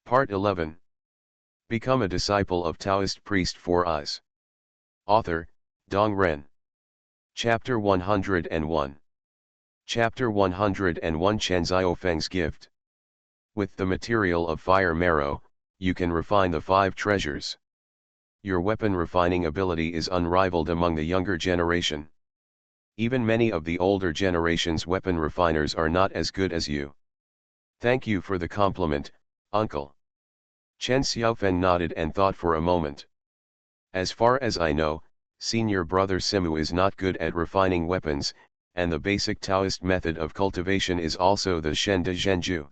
Part 11. Become a disciple of Taoist priest 4 Eyes. Author, Dong Ren. Chapter 101. Chapter 101 Chen Xiaofeng's Gift. With the material of fire marrow, you can refine the 5 treasures. Your weapon refining ability is unrivaled among the younger generation. Even many of the older generation's weapon refiners are not as good as you. Thank you for the compliment, uncle. Chen Xiaofeng nodded and thought for a moment. As far as I know, senior brother Simu is not good at refining weapons, and the basic Taoist method of cultivation is also the Shen de Zhenju.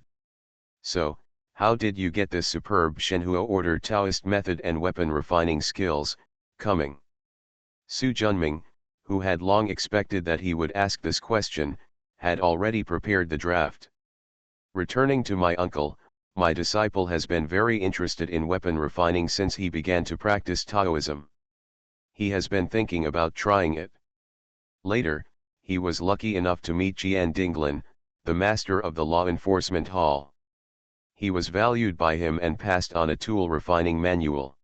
So, how did you get this superb Shenhua order Taoist method and weapon refining skills, coming? Su Junming, who had long expected that he would ask this question, had already prepared the draft. Returning to my uncle, my disciple has been very interested in weapon refining since he began to practice Taoism. He has been thinking about trying it. Later, he was lucky enough to meet Jian Dinglin, the master of the law enforcement hall. He was valued by him and passed on a tool refining manual.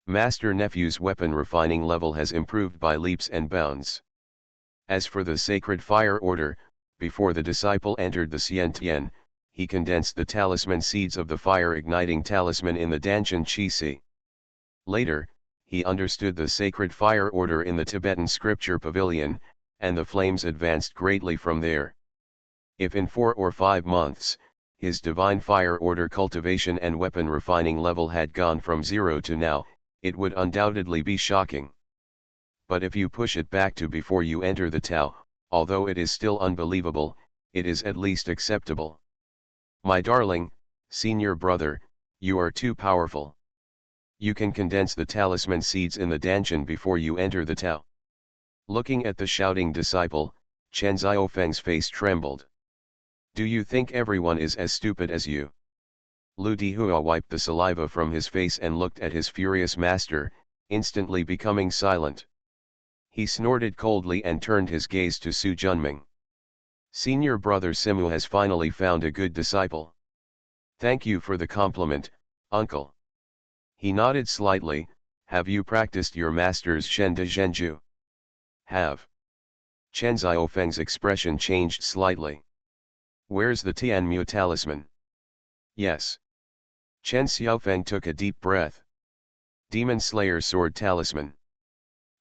Master Nephew's weapon refining level has improved by leaps and bounds. As for the sacred fire order, before the disciple entered the Xiantian, he condensed the talisman seeds of the fire-igniting talisman in the Danshan Qi. Later, he understood the sacred fire order in the Tibetan scripture pavilion, and the flames advanced greatly from there. If in 4 or 5 months, his divine fire order cultivation and weapon refining level had gone from 0 to now, it would undoubtedly be shocking. But if you push it back to before you enter the Tao, although it is still unbelievable, it is at least acceptable. My darling, senior brother, you are too powerful. You can condense the talisman seeds in the Danshan before you enter the Tao. Looking at the shouting disciple, Chen Xiaofeng's face trembled. Do you think everyone is as stupid as you? Lu Dihua wiped the saliva from his face and looked at his furious master, instantly becoming silent. He snorted coldly and turned his gaze to Su Junming. Senior brother Simu has finally found a good disciple. Thank you for the compliment, uncle. He nodded slightly. Have you practiced your master's Shen de Zhenju? Have. Chen Xiaofeng's expression changed slightly. Where's the Tianmu talisman? Yes. Chen Xiaofeng took a deep breath. Demon Slayer sword talisman.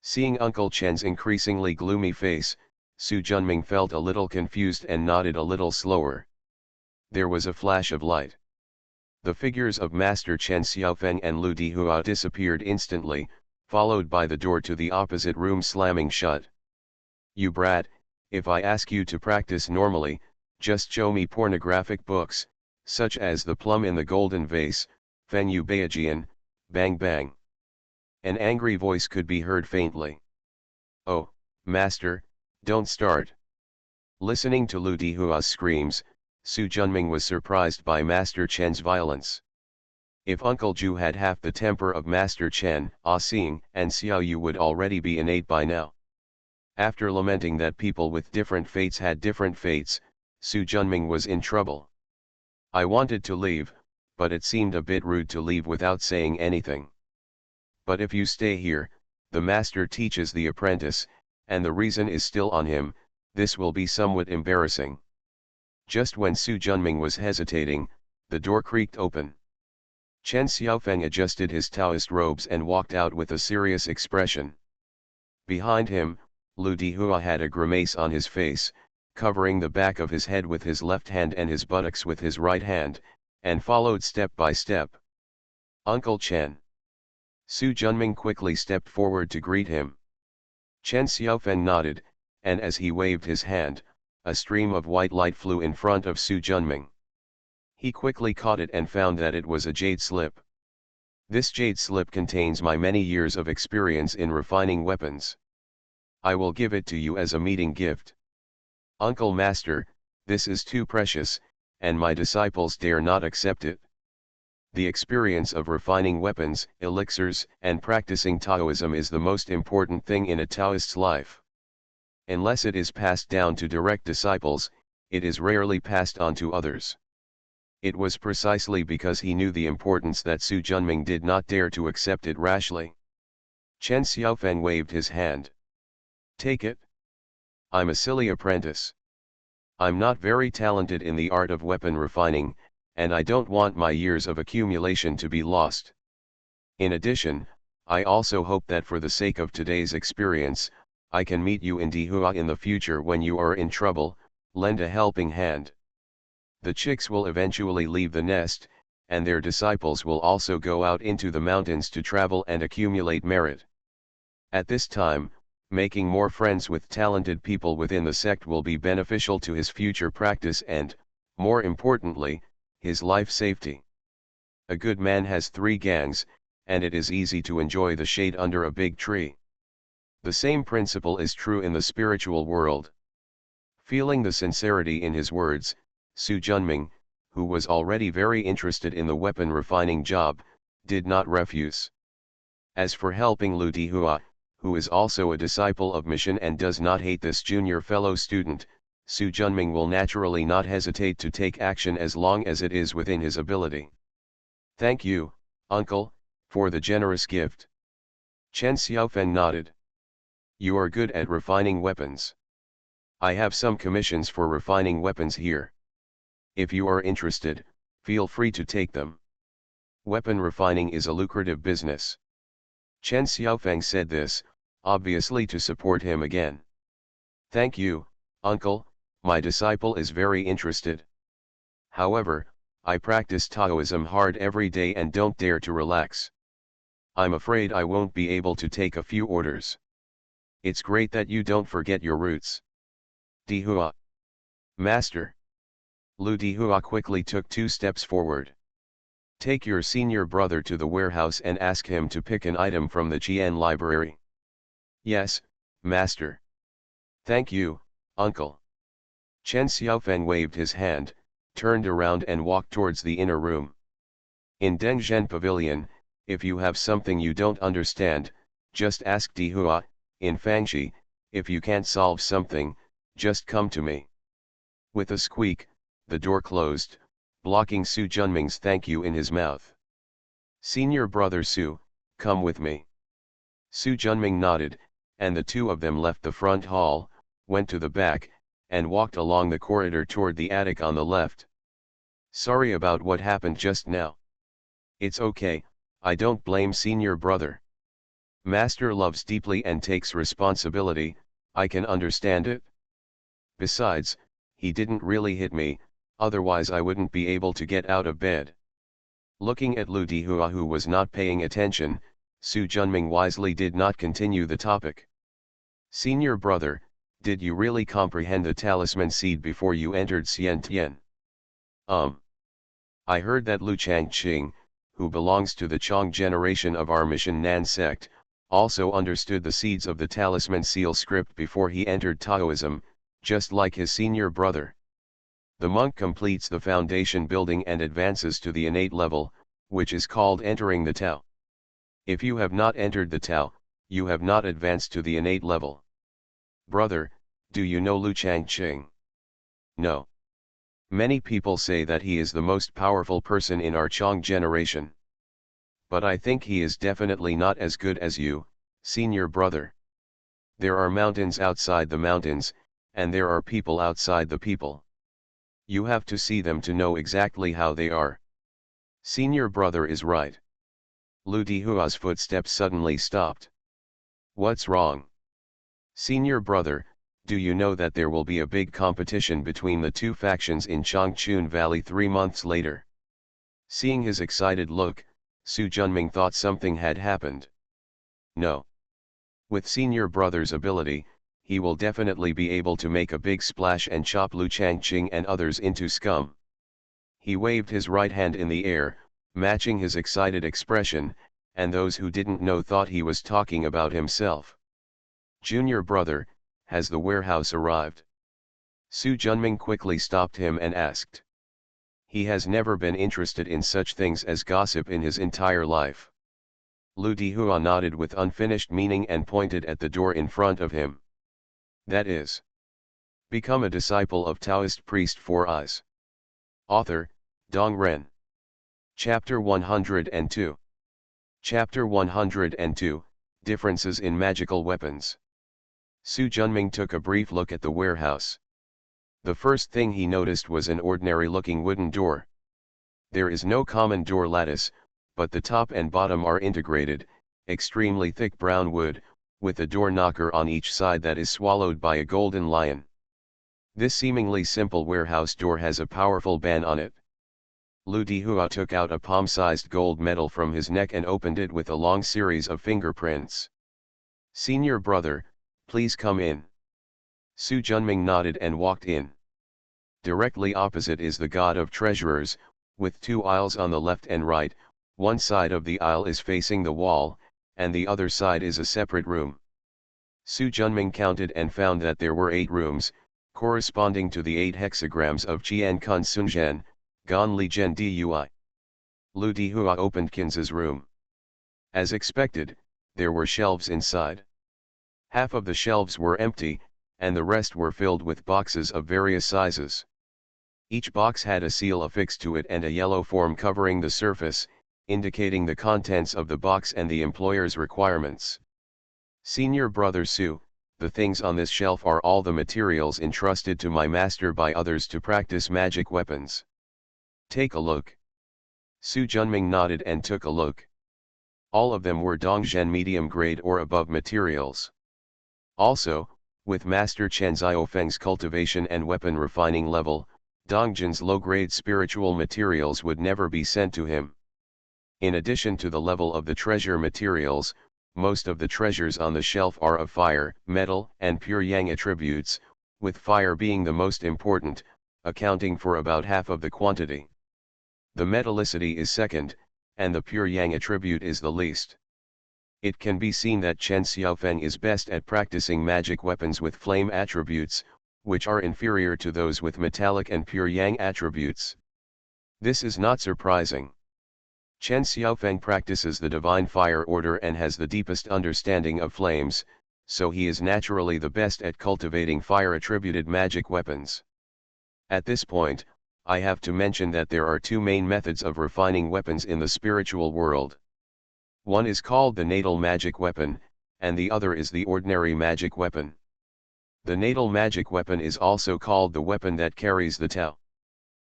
Seeing Uncle Chen's increasingly gloomy face, Su Junming felt a little confused and nodded a little slower. There was a flash of light. The figures of Master Chen Xiaofeng and Lu Dihua disappeared instantly, followed by the door to the opposite room slamming shut. You brat, if I ask you to practice normally, just show me pornographic books, such as The Plum in the Golden Vase, Feng Yu Beijian, Bang Bang. An angry voice could be heard faintly. Oh, Master, don't start. Listening to Lu Dihua's screams, Su Junming was surprised by Master Chen's violence. If Uncle Ju had half the temper of Master Chen, Xing and Xiao Yu would already be innate by now. After lamenting that people with different fates had different fates, Su Junming was in trouble. I wanted to leave, but it seemed a bit rude to leave without saying anything. But if you stay here, the master teaches the apprentice, and the reason is still on him, this will be somewhat embarrassing. Just when Su Junming was hesitating, the door creaked open. Chen Xiaofeng adjusted his Taoist robes and walked out with a serious expression. Behind him, Lu Dihua had a grimace on his face, covering the back of his head with his left hand and his buttocks with his right hand, and followed step by step. Uncle Chen. Su Junming quickly stepped forward to greet him. Chen Xiaofeng nodded, and as he waved his hand, a stream of white light flew in front of Su Junming. He quickly caught it and found that it was a jade slip. This jade slip contains my many years of experience in refining weapons. I will give it to you as a meeting gift. Uncle Master, this is too precious, and my disciples dare not accept it. The experience of refining weapons, elixirs, and practicing Taoism is the most important thing in a Taoist's life. Unless it is passed down to direct disciples, it is rarely passed on to others. It was precisely because he knew the importance that Su Junming did not dare to accept it rashly. Chen Xiaofeng waved his hand. Take it. I'm a silly apprentice. I'm not very talented in the art of weapon refining, and I don't want my years of accumulation to be lost. In addition, I also hope that for the sake of today's experience, I can meet you in Dihua in the future when you are in trouble, lend a helping hand. The chicks will eventually leave the nest, and their disciples will also go out into the mountains to travel and accumulate merit. At this time, making more friends with talented people within the sect will be beneficial to his future practice and, more importantly, his life safety. A good man has 3 gangs, and it is easy to enjoy the shade under a big tree. The same principle is true in the spiritual world. Feeling the sincerity in his words, Su Junming, who was already very interested in the weapon refining job, did not refuse. As for helping Lu Dihua, who is also a disciple of mission and does not hate this junior fellow student, Su Junming will naturally not hesitate to take action as long as it is within his ability. Thank you, uncle, for the generous gift. Chen Xiaofeng nodded. You are good at refining weapons. I have some commissions for refining weapons here. If you are interested, feel free to take them. Weapon refining is a lucrative business. Chen Xiaofeng said this, obviously to support him again. Thank you, uncle, my disciple is very interested. However, I practice Taoism hard every day and don't dare to relax. I'm afraid I won't be able to take a few orders. It's great that you don't forget your roots. Dihua. Master. Lu Dihua quickly took 2 steps forward. Take your senior brother to the warehouse and ask him to pick an item from the Qian library. Yes, master. Thank you, uncle. Chen Xiaofeng waved his hand, turned around and walked towards the inner room. In Dengzhen Pavilion, if you have something you don't understand, just ask Dihua. In Fangxi, if you can't solve something, just come to me. With a squeak, the door closed, blocking Su Junming's thank you in his mouth. Senior brother Su, come with me. Su Junming nodded, and the 2 of them left the front hall, went to the back, and walked along the corridor toward the attic on the left. Sorry about what happened just now. It's okay, I don't blame senior brother. Master loves deeply and takes responsibility, I can understand it. Besides, he didn't really hit me, otherwise I wouldn't be able to get out of bed. Looking at Lu Dihua who was not paying attention, Su Junming wisely did not continue the topic. Senior brother, did you really comprehend the talisman seed before you entered Xiantian? I heard that Lu Changqing, who belongs to the Chong generation of our Mission Nan sect, also understood the seeds of the talisman seal script before he entered Taoism, just like his senior brother. The monk completes the foundation building and advances to the innate level, which is called entering the Tao. If you have not entered the Tao, you have not advanced to the innate level. Brother, do you know Lu Changqing? No. Many people say that he is the most powerful person in our Chong generation. But I think he is definitely not as good as you, senior brother. There are mountains outside the mountains, and there are people outside the people. You have to see them to know exactly how they are. Senior brother is right. Lu Dihua's footsteps suddenly stopped. What's wrong? Senior brother, do you know that there will be a big competition between the 2 factions in Changchun Valley 3 months later? Seeing his excited look, Su Junming thought something had happened. No. With senior brother's ability, he will definitely be able to make a big splash and chop Lu Changqing and others into scum. He waved his right hand in the air, matching his excited expression, and those who didn't know thought he was talking about himself. Junior brother, has the warehouse arrived? Su Junming quickly stopped him and asked. He has never been interested in such things as gossip in his entire life. Lu Dihua nodded with unfinished meaning and pointed at the door in front of him. That is. Become a disciple of Taoist priest 4 Eyes. Author, Dong Ren. Chapter 102. Chapter 102, Differences in Magical Weapons. Su Junming took a brief look at the warehouse. The first thing he noticed was an ordinary-looking wooden door. There is no common door lattice, but the top and bottom are integrated, extremely thick brown wood, with a door knocker on each side that is swallowed by a golden lion. This seemingly simple warehouse door has a powerful ban on it. Lu Dihua took out a palm-sized gold medal from his neck and opened it with a long series of fingerprints. "Senior brother, please come in." Su Junming nodded and walked in. Directly opposite is the God of Treasurers, with two aisles on the left and right. One side of the aisle is facing the wall, and the other side is a separate room. Su Junming counted and found that there were 8 rooms, corresponding to the 8 hexagrams of Qian Kun Sunzhen, Gan Li Zhen Dui. Lu Dihua opened Qin's room. As expected, there were shelves inside. Half of the shelves were empty, and the rest were filled with boxes of various sizes. Each box had a seal affixed to it and a yellow form covering the surface, indicating the contents of the box and the employer's requirements. "Senior brother Su, the things on this shelf are all the materials entrusted to my master by others to practice magic weapons. Take a look." Su Junming nodded and took a look. All of them were Dongzhen medium grade or above materials. Also, with Master Chen Xiaofeng's cultivation and weapon refining level, Dongzhen's low-grade spiritual materials would never be sent to him. In addition to the level of the treasure materials, most of the treasures on the shelf are of fire, metal, and pure yang attributes, with fire being the most important, accounting for about half of the quantity. The metallicity is second, and the pure yang attribute is the least. It can be seen that Chen Xiaofeng is best at practicing magic weapons with flame attributes, which are inferior to those with metallic and pure yang attributes. This is not surprising. Chen Xiaofeng practices the divine fire order and has the deepest understanding of flames, so he is naturally the best at cultivating fire-attributed magic weapons. At this point, I have to mention that there are 2 main methods of refining weapons in the spiritual world. One is called the natal magic weapon, and the other is the ordinary magic weapon. The natal magic weapon is also called the weapon that carries the Tao.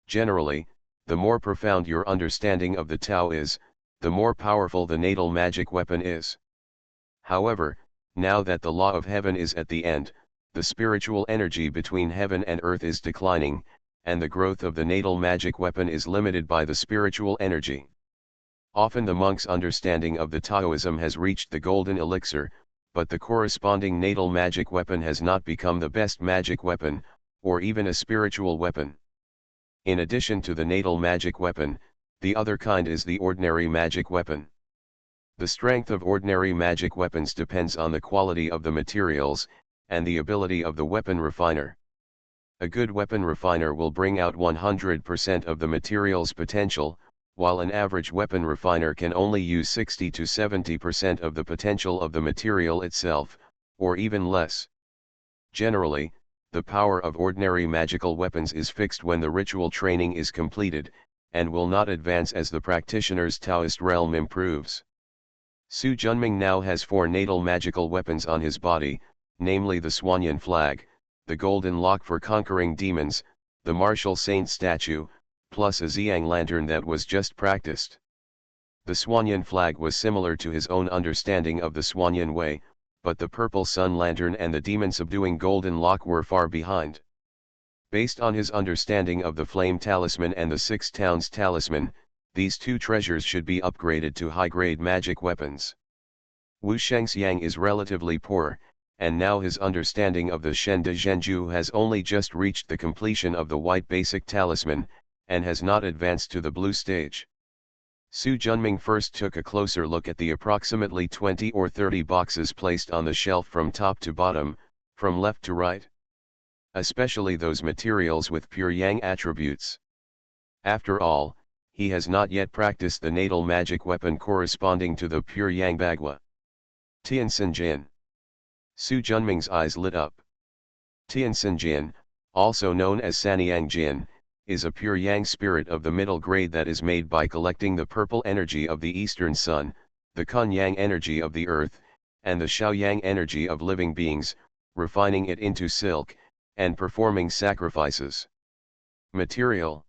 Generally, the more profound your understanding of the Tao is, the more powerful the natal magic weapon is. However, now that the law of heaven is at the end, the spiritual energy between heaven and earth is declining, and the growth of the natal magic weapon is limited by the spiritual energy. Often the monk's understanding of the Taoism has reached the golden elixir, but the corresponding natal magic weapon has not become the best magic weapon, or even a spiritual weapon. In addition to the natal magic weapon, the other kind is the ordinary magic weapon. The strength of ordinary magic weapons depends on the quality of the materials, and the ability of the weapon refiner. A good weapon refiner will bring out 100% of the material's potential, while an average weapon refiner can only use 60 to 70% of the potential of the material itself, or even less. Generally, the power of ordinary magical weapons is fixed when the ritual training is completed, and will not advance as the practitioner's Taoist realm improves. Su Junming now has 4 natal magical weapons on his body, namely the Swanyan flag, the golden lock for conquering demons, the martial saint statue, plus a Xiang lantern that was just practiced. The Swanyan flag was similar to his own understanding of the Swanyan way, but the purple sun lantern and the demon-subduing golden lock were far behind. Based on his understanding of the flame talisman and the 6 towns talisman, these 2 treasures should be upgraded to high-grade magic weapons. Wu Shengxiang is relatively poor, and now his understanding of the Shen de Zhenju has only just reached the completion of the white basic talisman, and has not advanced to the blue stage. Su Junming first took a closer look at the approximately 20 or 30 boxes placed on the shelf from top to bottom, from left to right. Especially those materials with pure yang attributes. After all, he has not yet practiced the natal magic weapon corresponding to the pure yang bagua. Tianxin Jin. Su Junming's eyes lit up. Tianxin Jin, also known as Sanyang Jin, is a pure yang spirit of the middle grade that is made by collecting the purple energy of the eastern sun, the kun yang energy of the earth, and the xiao yang energy of living beings, refining it into silk, and performing sacrifices. Material.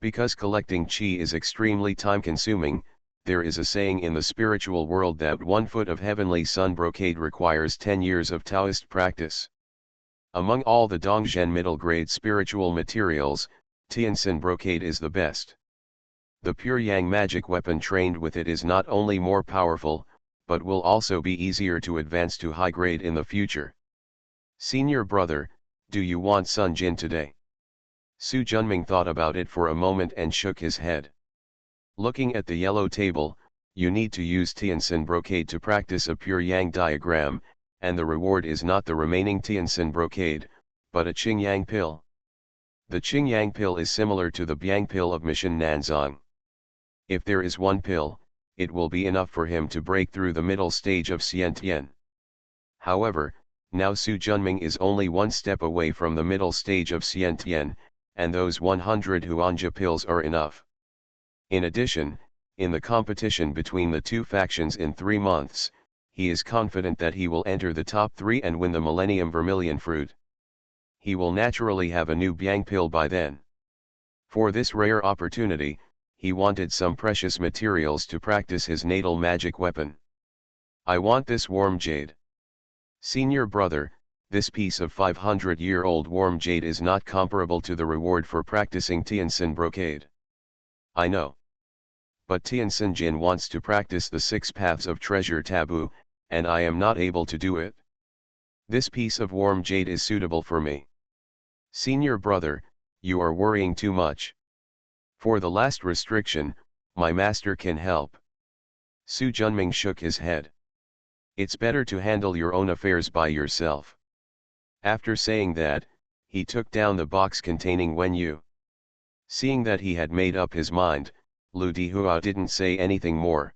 Because collecting qi is extremely time-consuming, there is a saying in the spiritual world that 1 foot of heavenly sun brocade requires 10 years of Taoist practice. Among all the Dongzhen middle grade spiritual materials, Tianxin brocade is the best. The pure yang magic weapon trained with it is not only more powerful, but will also be easier to advance to high grade in the future. Senior brother, do you want Sun Jin today? Su Junming thought about it for a moment and shook his head. Looking at the yellow table, you need to use Tianxin brocade to practice a pure yang diagram, and the reward is not the remaining Tianxin brocade, but a Qing Yang pill. The Qing Yang pill is similar to the Biang pill of Mission Nanzang. If there is one pill, it will be enough for him to break through the middle stage of Xiantian. However, now Su Junming is only one step away from the middle stage of Xiantian, and those 100 Huanja pills are enough. In addition, in the competition between the two factions in 3 months, he is confident that he will enter the top 3 and win the Millennium Vermilion Fruit. He will naturally have a new Biang pill by then. For this rare opportunity, he wanted some precious materials to practice his natal magic weapon. I want this warm jade. Senior brother, this piece of 500-year-old warm jade is not comparable to the reward for practicing Tianxin brocade. I know. But Tianxin Jin wants to practice the 6 paths of treasure taboo, and I am not able to do it. This piece of warm jade is suitable for me. Senior brother, you are worrying too much. For the last restriction, my master can help. Su Junming shook his head. It's better to handle your own affairs by yourself. After saying that, he took down the box containing Wenyu. Seeing that he had made up his mind, Lu Dihua didn't say anything more.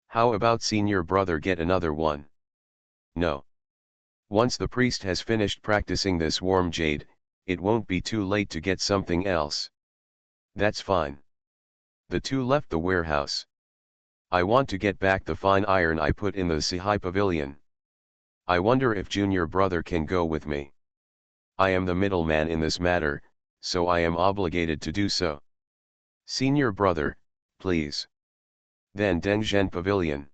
How about senior brother get another one? No. Once the priest has finished practicing this warm jade, it won't be too late to get something else. That's fine. The two left the warehouse. I want to get back the fine iron I put in the Sihai pavilion. I wonder if junior brother can go with me. I am the middleman in this matter, so I am obligated to do so. Senior brother, please. Then Dengzhen pavilion.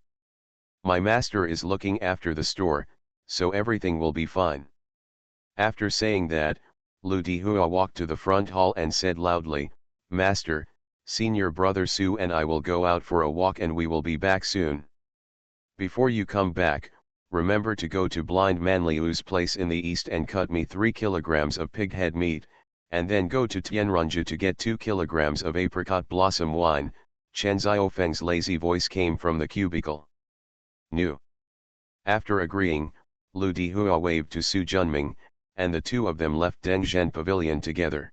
My master is looking after the store, so everything will be fine. After saying that, Lu Dihua walked to the front hall and said loudly, Master, senior brother Su and I will go out for a walk and we will be back soon. Before you come back, remember to go to Blind Man Liu's place in the east and cut me 3 kilograms of pig head meat, and then go to Tianrunju to get 2 kilograms of apricot blossom wine. Chen Xiaofeng's lazy voice came from the cubicle. Nu. After agreeing, Lu Dihua waved to Su Junming, and the two of them left Dengzhen pavilion together.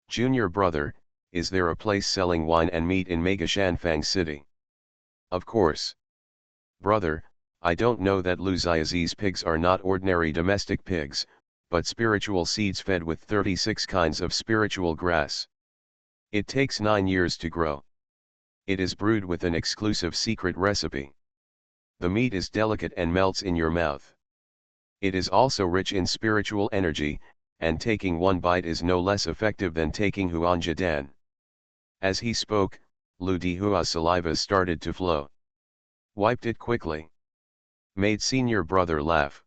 Junior brother, is there a place selling wine and meat in Megashanfang city? Of course. Brother, I don't know that Lu Xiaozi's pigs are not ordinary domestic pigs, but spiritual seeds fed with 36 kinds of spiritual grass. It takes 9 years to grow. It is brewed with an exclusive secret recipe. The meat is delicate and melts in your mouth. It is also rich in spiritual energy, and taking one bite is no less effective than taking Huanjidan. As he spoke, Lu Dihua's saliva started to flow. Wiped it quickly. Made senior brother laugh.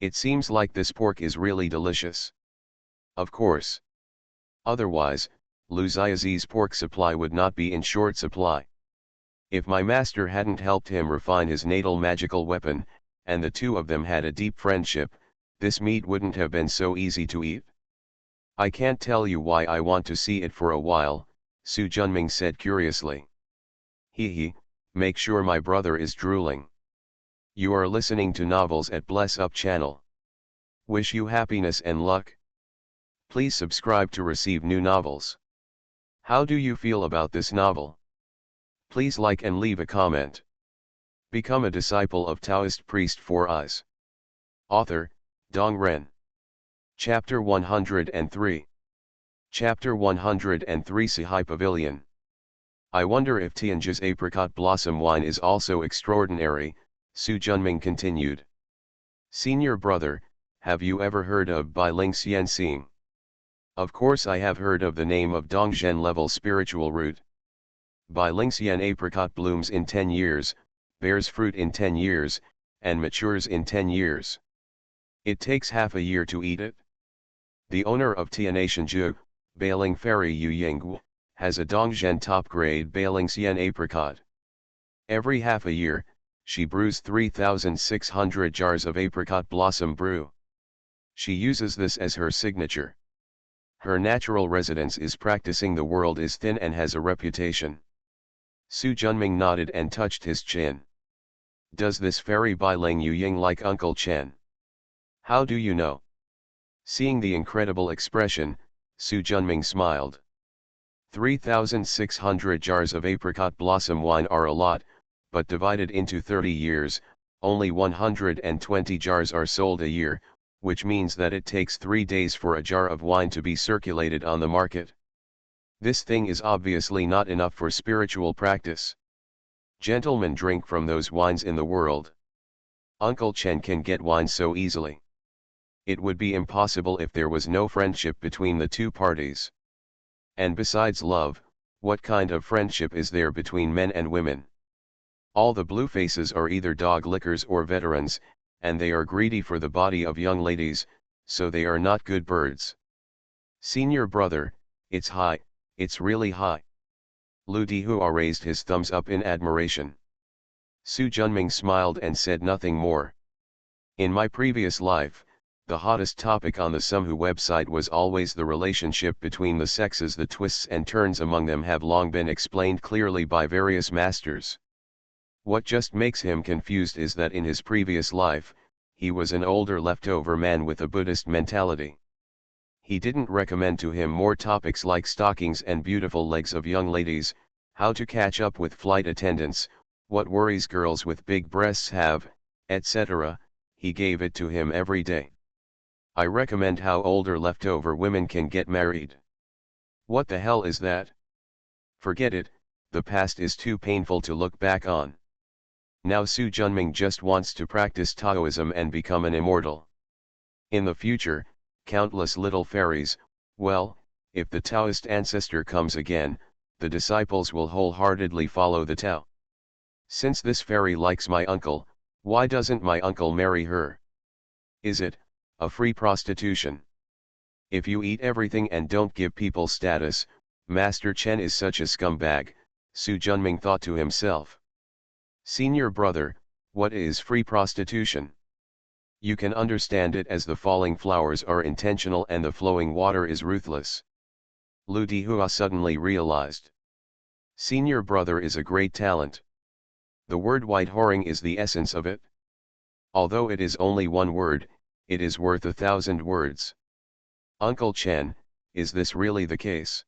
It seems like this pork is really delicious. Of course. Otherwise, Lu Xiaozi's pork supply would not be in short supply. If my master hadn't helped him refine his natal magical weapon, and the two of them had a deep friendship, this meat wouldn't have been so easy to eat. I can't tell you why I want to see it for a while, Su Junming said curiously. Hee, make sure my brother is drooling. You are listening to novels at Bless Up channel. Wish you happiness and luck. Please subscribe to receive new novels. How do you feel about this novel? Please like and leave a comment. Become a disciple of Taoist priest 4 Eyes. Author, Dong Ren. Chapter 103. Chapter 103 Sci-Fi Pavilion. I wonder if Tianji's apricot blossom wine is also extraordinary, Su Junming continued. Senior brother, have you ever heard of Bailing Xianxing? Of course I have heard of the name of Dongzhen level spiritual root. Bailing Xian apricot blooms in 10 years, bears fruit in 10 years, and matures in 10 years. It takes half a year to eat it. The owner of Tianashanju, Bailing Fairy Yu Yinggu, has a Dongzhen top-grade Bailing Xian apricot. Every half a year, she brews 3,600 jars of apricot blossom brew. She uses this as her signature. Her natural residence is practicing the world is thin and has a reputation. Su Junming nodded and touched his chin. Does this fairy Bailing Yu Ying like Uncle Chen? How do you know? Seeing the incredible expression, Su Junming smiled. 3,600 jars of apricot blossom wine are a lot, but divided into 30 years, only 120 jars are sold a year, which means that it takes 3 days for a jar of wine to be circulated on the market. This thing is obviously not enough for spiritual practice. Gentlemen drink from those wines in the world. Uncle Chen can get wine so easily. It would be impossible if there was no friendship between the two parties. And besides love, what kind of friendship is there between men and women? All the blue faces are either dog lickers or veterans, and they are greedy for the body of young ladies, so they are not good birds. Senior brother, it's high, it's really high. Lu Dihua raised his thumbs up in admiration. Su Junming smiled and said nothing more. In my previous life, the hottest topic on the Sumhu website was always the relationship between the sexes. The twists and turns among them have long been explained clearly by various masters. What just makes him confused is that in his previous life, he was an older leftover man with a Buddhist mentality. He didn't recommend to him more topics like stockings and beautiful legs of young ladies, how to catch up with flight attendants, what worries girls with big breasts have, etc. He gave it to him every day. I recommend how older leftover women can get married. What the hell is that? Forget it, the past is too painful to look back on. Now Su Junming just wants to practice Taoism and become an immortal. In the future, countless little fairies, well, if the Taoist ancestor comes again, the disciples will wholeheartedly follow the Tao. Since this fairy likes my uncle, why doesn't my uncle marry her? Is it a free prostitution? If you eat everything and don't give people status, Master Chen is such a scumbag, Su Junming thought to himself. Senior brother, what is free prostitution? You can understand it as the falling flowers are intentional and the flowing water is ruthless. Lu Dihua suddenly realized. Senior brother is a great talent. The word white whoring is the essence of it. Although it is only one word, it is worth 1,000 words. Uncle Chen, is this really the case?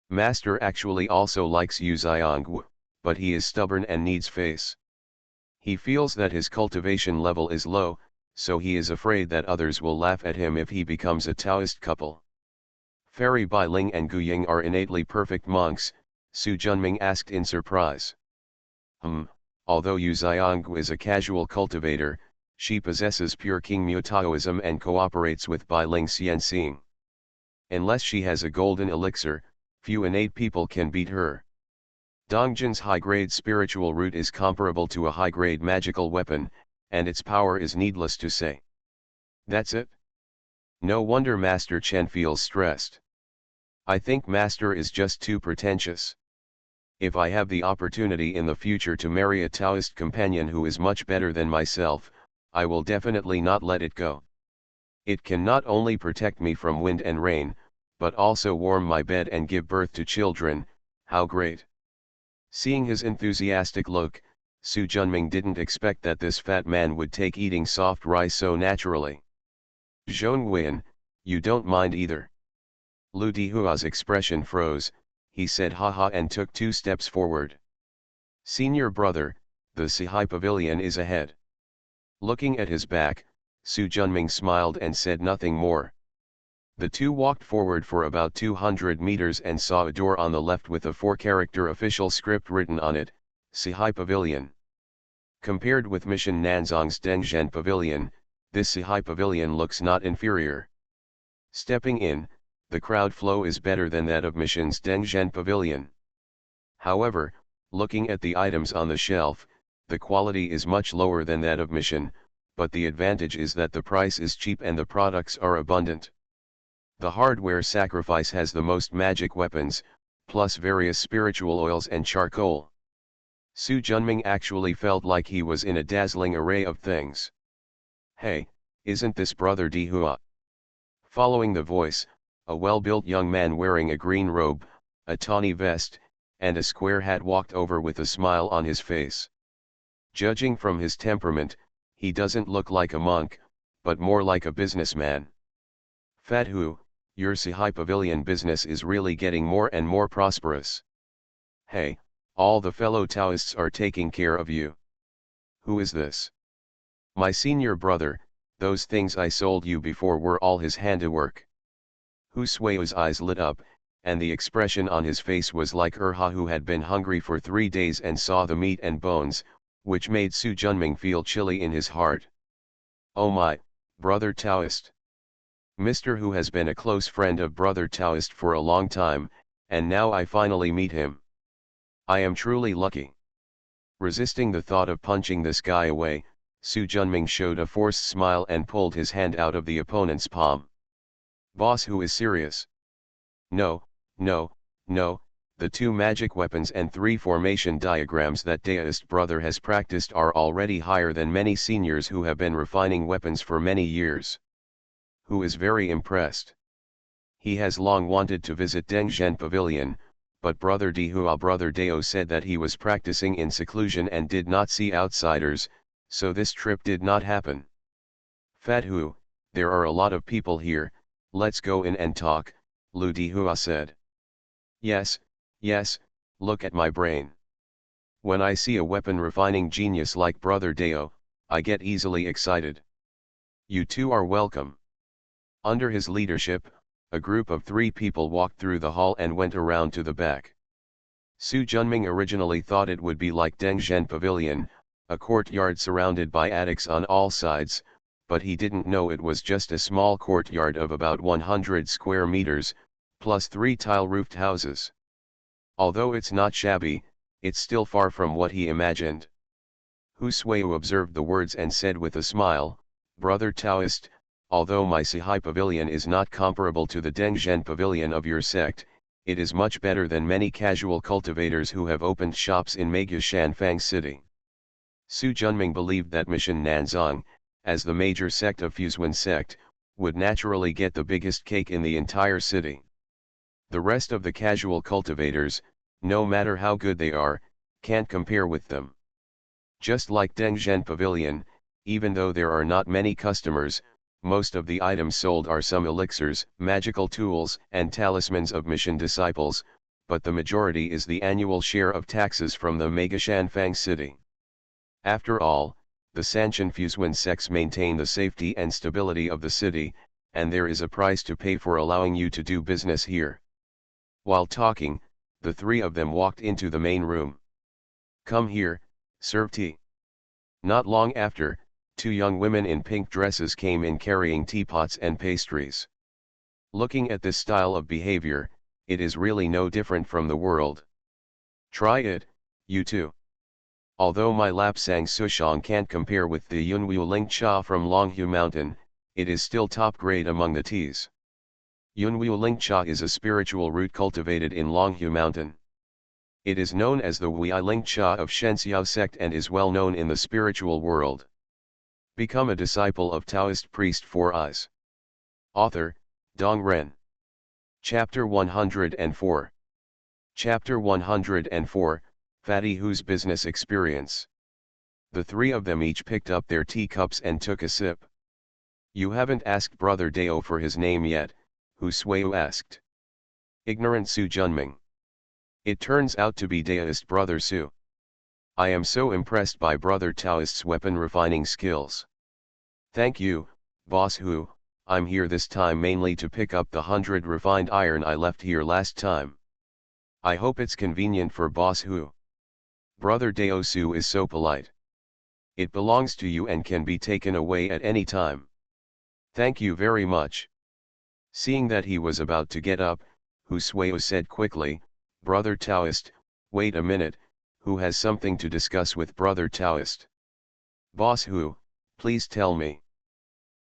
Master actually also likes Yu Xiangwu, but he is stubborn and needs face. He feels that his cultivation level is low, so he is afraid that others will laugh at him if he becomes a Taoist couple. Fairy Bailing and Gu Ying are innately perfect monks, Su Junming asked in surprise. Although Yu Xiangwu is a casual cultivator, she possesses pure Qingmu Taoism and cooperates with Bailing Xianxing. Unless she has a golden elixir, few innate people can beat her. Dongzhen's high-grade spiritual root is comparable to a high-grade magical weapon, and its power is needless to say. That's it? No wonder Master Chen feels stressed. I think Master is just too pretentious. If I have the opportunity in the future to marry a Taoist companion who is much better than myself, I will definitely not let it go. It can not only protect me from wind and rain, but also warm my bed and give birth to children. How great! Seeing his enthusiastic look, Su Junming didn't expect that this fat man would take eating soft rice so naturally. Zhongwen, you don't mind either. Lu Dihua's expression froze, he said haha and took 2 steps forward. Senior brother, the Sci-Fi Pavilion is ahead. Looking at his back, Su Junming smiled and said nothing more. The two walked forward for about 200 meters and saw a door on the left with a 4-character official script written on it, Sci-fi Pavilion. Compared with Mission Nanzong's Dengzhen Pavilion, this Sci-fi Pavilion looks not inferior. Stepping in, the crowd flow is better than that of Mission's Dengzhen Pavilion. However, looking at the items on the shelf, the quality is much lower than that of Mission, but the advantage is that the price is cheap and the products are abundant. The hardware sacrifice has the most magic weapons, plus various spiritual oils and charcoal. Su Junming actually felt like he was in a dazzling array of things. Hey, isn't this Brother Dihua? Following the voice, a well-built young man wearing a green robe, a tawny vest, and a square hat walked over with a smile on his face. Judging from his temperament, he doesn't look like a monk, but more like a businessman. Fadhu, your Sci-fi Pavilion business is really getting more and more prosperous. Hey, all the fellow Taoists are taking care of you. Who is this? My senior brother. Those things I sold you before were all his handiwork. Hu Sui's eyes lit up, and the expression on his face was like Urha who had been hungry for 3 days and saw the meat and bones, which made Su Junming feel chilly in his heart. Oh my, brother Taoist. Mr. Hu has been a close friend of brother Taoist for a long time, and now I finally meet him. I am truly lucky. Resisting the thought of punching this guy away, Su Junming showed a forced smile and pulled his hand out of the opponent's palm. Boss, who is serious? No, no, no, the 2 magic weapons and 3 formation diagrams that Taoist brother has practiced are already higher than many seniors who have been refining weapons for many years. Who is very impressed. He has long wanted to visit Dengzhen Pavilion, but Brother Dihua Brother Dao said that he was practicing in seclusion and did not see outsiders, so this trip did not happen. Fadhu, there are a lot of people here, let's go in and talk, Lu Dihua said. Yes, yes, look at my brain. When I see a weapon refining genius like Brother Dao, I get easily excited. You two are welcome. Under his leadership, a group of 3 people walked through the hall and went around to the back. Su Junming originally thought it would be like Dengzhen Pavilion, a courtyard surrounded by attics on all sides, but he didn't know it was just a small courtyard of about 100 square meters, plus 3 tile-roofed houses. Although it's not shabby, it's still far from what he imagined. Hu Suiyu observed the words and said with a smile, Brother Taoist, although my Sci-fi Pavilion is not comparable to the Dengzhen Pavilion of your sect, it is much better than many casual cultivators who have opened shops in Mega Shanfang City. Su Junming believed that Mission Nanzong, as the major sect of Fuzuan sect, would naturally get the biggest cake in the entire city. The rest of the casual cultivators, no matter how good they are, can't compare with them. Just like Dengzhen Pavilion, even though there are not many customers, most of the items sold are some elixirs, magical tools, and talismans of mission disciples, but the majority is the annual share of taxes from the Mega Shanfang City. After all, the Sanchin Fuzuan sects maintain the safety and stability of the city, and there is a price to pay for allowing you to do business here. While talking, the 3 of them walked into the main room. Come here, serve tea. Not long after, 2 young women in pink dresses came in carrying teapots and pastries. Looking at this style of behavior, it is really no different from the world. Try it, you too. Although my Lapsang Sushang can't compare with the Yunwu Ling Cha from Longhu Mountain, it is still top grade among the teas. Yunwu Ling Cha is a spiritual root cultivated in Longhu Mountain. It is known as the Wei Ling Cha of Shenxiao sect and is well known in the spiritual world. Become a disciple of Taoist priest 4 eyes. Author, Dong Ren. Chapter 104. Chapter 104, Fatty Hu's Business Experience. The 3 of them each picked up their teacups and took a sip. You haven't asked Brother Dao for his name yet, Hu Suiyu asked. Ignorant Su Junming. It turns out to be Daoist Brother Su. I am so impressed by Brother Taoist's weapon refining skills. Thank you, Boss Hu, I'm here this time mainly to pick up the 100 refined iron I left here last time. I hope it's convenient for Boss Hu. Brother Dao Su is so polite. It belongs to you and can be taken away at any time. Thank you very much. Seeing that he was about to get up, Hu Suio said quickly, Brother Taoist, wait a minute, who has something to discuss with Brother Taoist? Boss Hu, please tell me.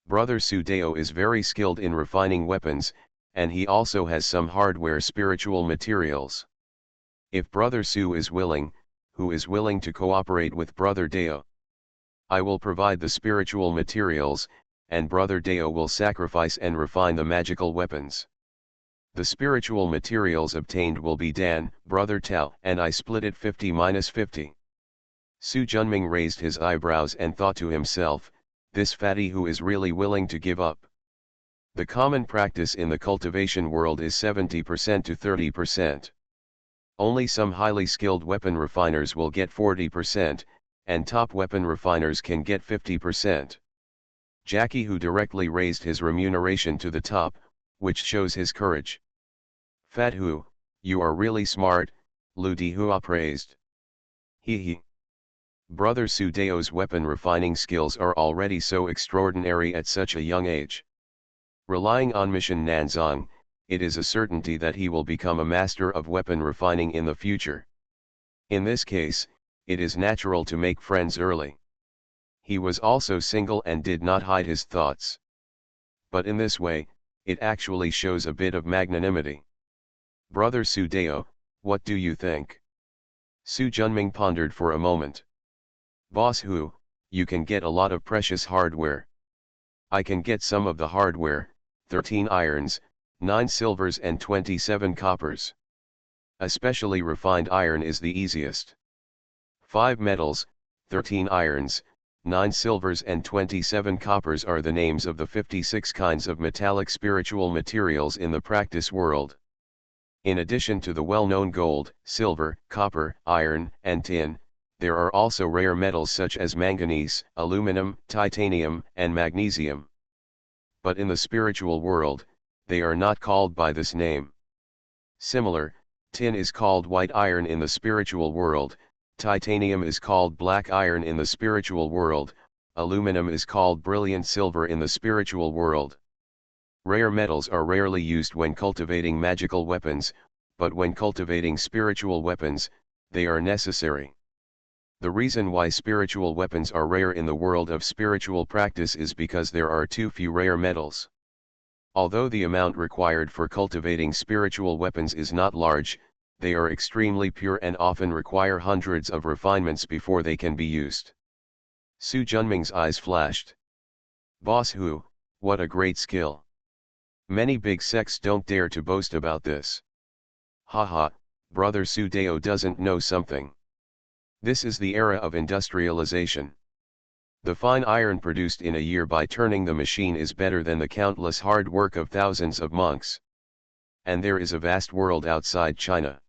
Brother Su Dao is very skilled in refining weapons, and he also has some hardware spiritual materials. If Brother Su is willing, who is willing to cooperate with Brother Dao? I will provide the spiritual materials, and Brother Dao will sacrifice and refine the magical weapons. The spiritual materials obtained will be Dan, Brother Tao, and I split it 50-50. Su Junming raised his eyebrows and thought to himself, this fatty who is really willing to give up. The common practice in the cultivation world is 70% to 30%. Only some highly skilled weapon refiners will get 40%, and top weapon refiners can get 50%. Jackie Hu directly raised his remuneration to the top, which shows his courage. Fat Hu, you are really smart, Lu Di Hua praised. He. Brother Su Dao's weapon refining skills are already so extraordinary at such a young age. Relying on Mission Nanzong, it is a certainty that he will become a master of weapon refining in the future. In this case, it is natural to make friends early. He was also single and did not hide his thoughts. But in this way, it actually shows a bit of magnanimity. Brother Su Dao, what do you think? Su Junming pondered for a moment. Boss Hu, you can get a lot of precious hardware. I can get some of the hardware, 13 irons, 9 silvers and 27 coppers. Especially refined iron is the easiest. 5 metals, 13 irons, 9 silvers and 27 coppers are the names of the 56 kinds of metallic spiritual materials in the practice world. In addition to the well-known gold, silver, copper, iron, and tin, there are also rare metals such as manganese, aluminum, titanium, and magnesium. But in the spiritual world, they are not called by this name. Similar, tin is called white iron in the spiritual world, titanium is called black iron in the spiritual world, aluminum is called brilliant silver in the spiritual world. Rare metals are rarely used when cultivating magical weapons, but when cultivating spiritual weapons, they are necessary. The reason why spiritual weapons are rare in the world of spiritual practice is because there are too few rare metals. Although the amount required for cultivating spiritual weapons is not large, they are extremely pure and often require hundreds of refinements before they can be used. Su Junming's eyes flashed. Boss Hu, what a great skill. Many big sects don't dare to boast about this. Haha, Brother Su Dao doesn't know something. This is the era of industrialization. The fine iron produced in a year by turning the machine is better than the countless hard work of thousands of monks. And there is a vast world outside China.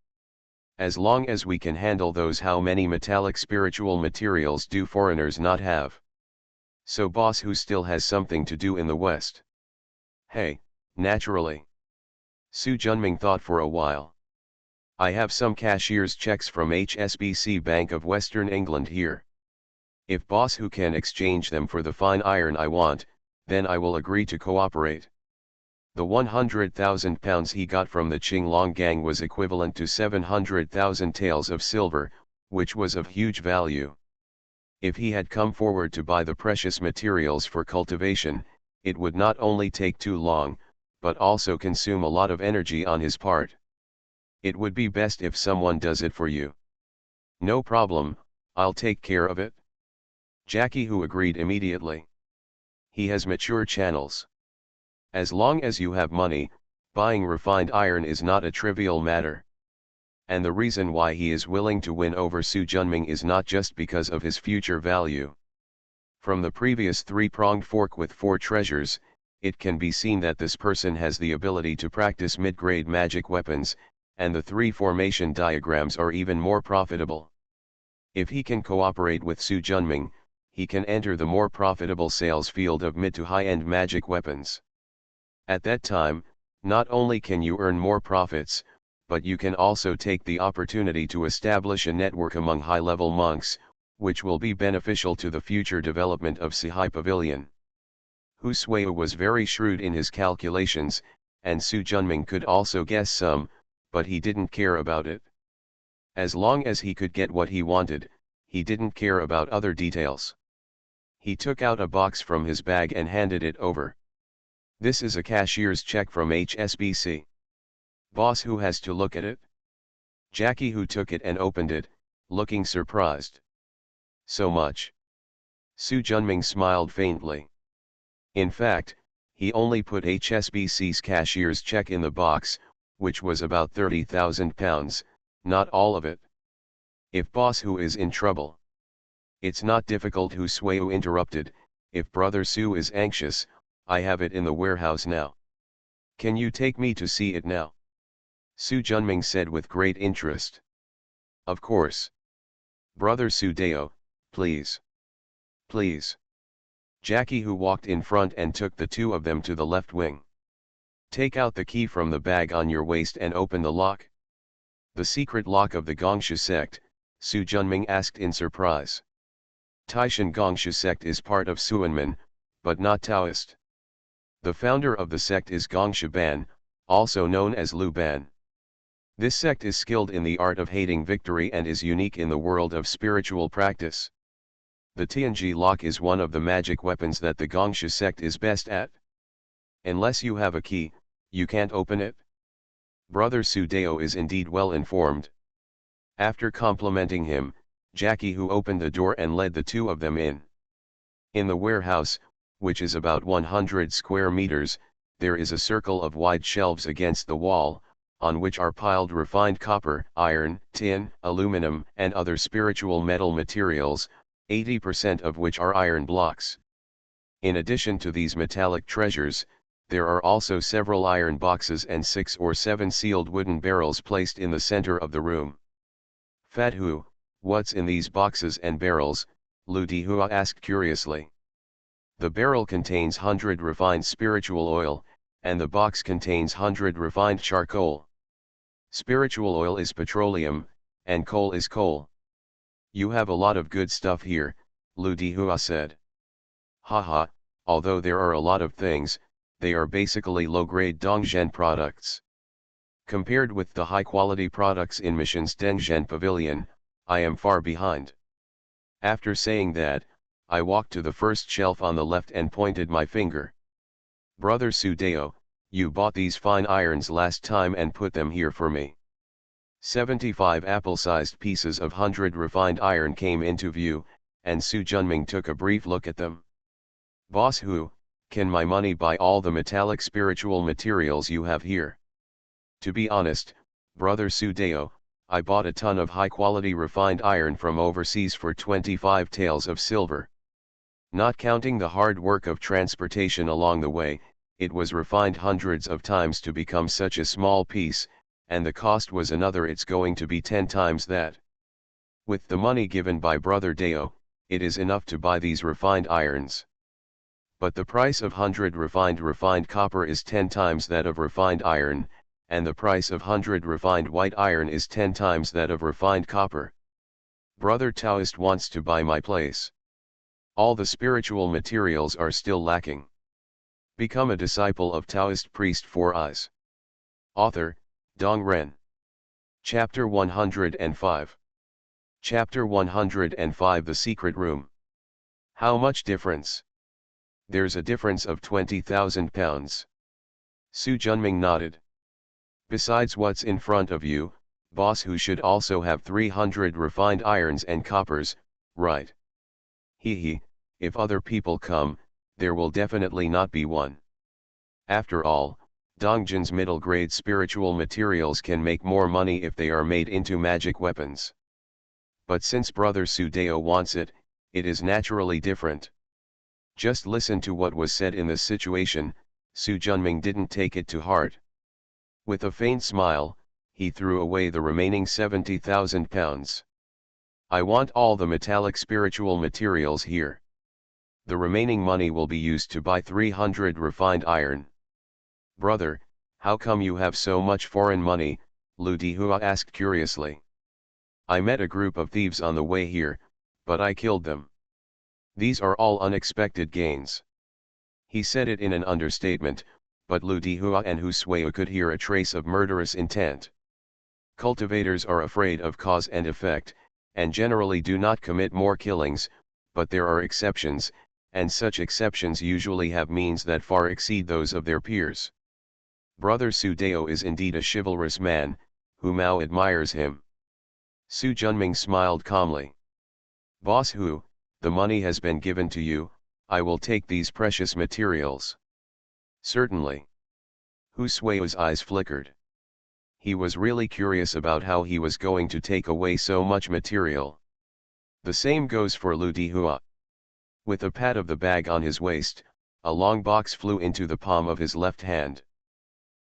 As long as we can handle those, how many metallic spiritual materials do foreigners not have? So Boss Hu still has something to do in the West. Hey, naturally. Su Junming thought for a while. I have some cashier's checks from HSBC Bank of Western England here. If Boss Hu can exchange them for the fine iron I want, then I will agree to cooperate. The 100,000 pounds he got from the Qinglong gang was equivalent to 700,000 taels of silver, which was of huge value. If he had come forward to buy the precious materials for cultivation, it would not only take too long, but also consume a lot of energy on his part. It would be best if someone does it for you. No problem, I'll take care of it. Jackie Hu agreed immediately. He has mature channels. As long as you have money, buying refined iron is not a trivial matter. And the reason why he is willing to win over Su Junming is not just because of his future value. From the previous 3-pronged fork with 4 treasures, it can be seen that this person has the ability to practice mid-grade magic weapons, and the 3 formation diagrams are even more profitable. If he can cooperate with Su Junming, he can enter the more profitable sales field of mid to high-end magic weapons. At that time, not only can you earn more profits, but you can also take the opportunity to establish a network among high-level monks, which will be beneficial to the future development of Sci-fi Pavilion. Hu Suiyu was very shrewd in his calculations, and Su Junming could also guess some, but he didn't care about it. As long as he could get what he wanted, he didn't care about other details. He took out a box from his bag and handed it over. This is a cashier's check from HSBC. Boss, who has to look at it? Jackie, who took it and opened it, looking surprised. So much. Su Junming smiled faintly. In fact, he only put HSBC's cashier's check in the box, which was about £30,000, not all of it. If Boss Hu is in trouble. It's not difficult, Hu Suiyu interrupted. If Brother Su is anxious, I have it in the warehouse now. Can you take me to see it now? Su Junming said with great interest. Of course. Brother Su Deo, please. Please. Jackie, who walked in front and took the two of them to the left wing. Take out the key from the bag on your waist and open the lock. The secret lock of the Gongshu sect, Su Junming asked in surprise. Taishan Gongshu sect is part of Suanmen, but not Taoist. The founder of the sect is Gongshu Ban, also known as Lu Ban. This sect is skilled in the art of hating victory and is unique in the world of spiritual practice. The Tianji lock is one of the magic weapons that the Gongshu sect is best at. Unless you have a key, you can't open it. Brother Su Deo is indeed well informed. After complimenting him, Jackie, who opened the door and led the two of them in. In the warehouse, which is about 100 square meters, there is a circle of wide shelves against the wall, on which are piled refined copper, iron, tin, aluminum, and other spiritual metal materials, 80% of which are iron blocks. In addition to these metallic treasures, there are also several iron boxes and 6 or 7 sealed wooden barrels placed in the center of the room. Fat Hu, what's in these boxes and barrels? Lu Dihua asked curiously. The barrel contains 100 refined spiritual oil, and the box contains 100 refined charcoal. Spiritual oil is petroleum, and coal is coal. You have a lot of good stuff here, Lu Dihua said. Haha, although there are a lot of things, they are basically low-grade Dongzhen products. Compared with the high-quality products in Mission's Dengzhen Pavilion, I am far behind. After saying that, I walked to the first shelf on the left and pointed my finger. Brother Su Deo, you bought these fine irons last time and put them here for me. 75 apple-sized pieces of 100 refined iron came into view, and Su Junming took a brief look at them. Boss Hu, can my money buy all the metallic spiritual materials you have here? To be honest, Brother Su Deo, I bought a ton of high-quality refined iron from overseas for 25 taels of silver. Not counting the hard work of transportation along the way, it was refined hundreds of times to become such a small piece, and the cost was another, it's going to be 10 times that. With the money given by Brother Deo, it is enough to buy these refined irons. But the price of 100 refined copper is 10 times that of refined iron, and the price of 100 refined white iron is 10 times that of refined copper. Brother Taoist wants to buy my place. All the spiritual materials are still lacking. Become a disciple of Taoist priest 4 eyes. Author, Dong Ren. Chapter 105. Chapter 105, The Secret Room. How much difference? There's a difference of 20,000 pounds. Su Junming nodded. Besides what's in front of you, Boss Hu should also have 300 refined irons and coppers, right? He, if other people come, there will definitely not be one. After all, Dongzhen's middle-grade spiritual materials can make more money if they are made into magic weapons. But since Brother Su Deo wants it, it is naturally different. Just listen to what was said in this situation. Su Junming didn't take it to heart. With a faint smile, he threw away the remaining 70,000 pounds. I want all the metallic spiritual materials here. The remaining money will be used to buy 300 refined iron. Brother, how come you have so much foreign money? Lu Dihua asked curiously. I met a group of thieves on the way here, but I killed them. These are all unexpected gains. He said it in an understatement, but Lu Dihua and Hu Suiyu could hear a trace of murderous intent. Cultivators are afraid of cause and effect, and generally do not commit more killings, but there are exceptions, and such exceptions usually have means that far exceed those of their peers. Brother Su Dao is indeed a chivalrous man, Hu Mao admires him. Su Junming smiled calmly. Boss Hu, the money has been given to you, I will take these precious materials. Certainly. Hu Suiyu's eyes flickered. He was really curious about how he was going to take away so much material. The same goes for Lu Dihua. With a pat of the bag on his waist, a long box flew into the palm of his left hand.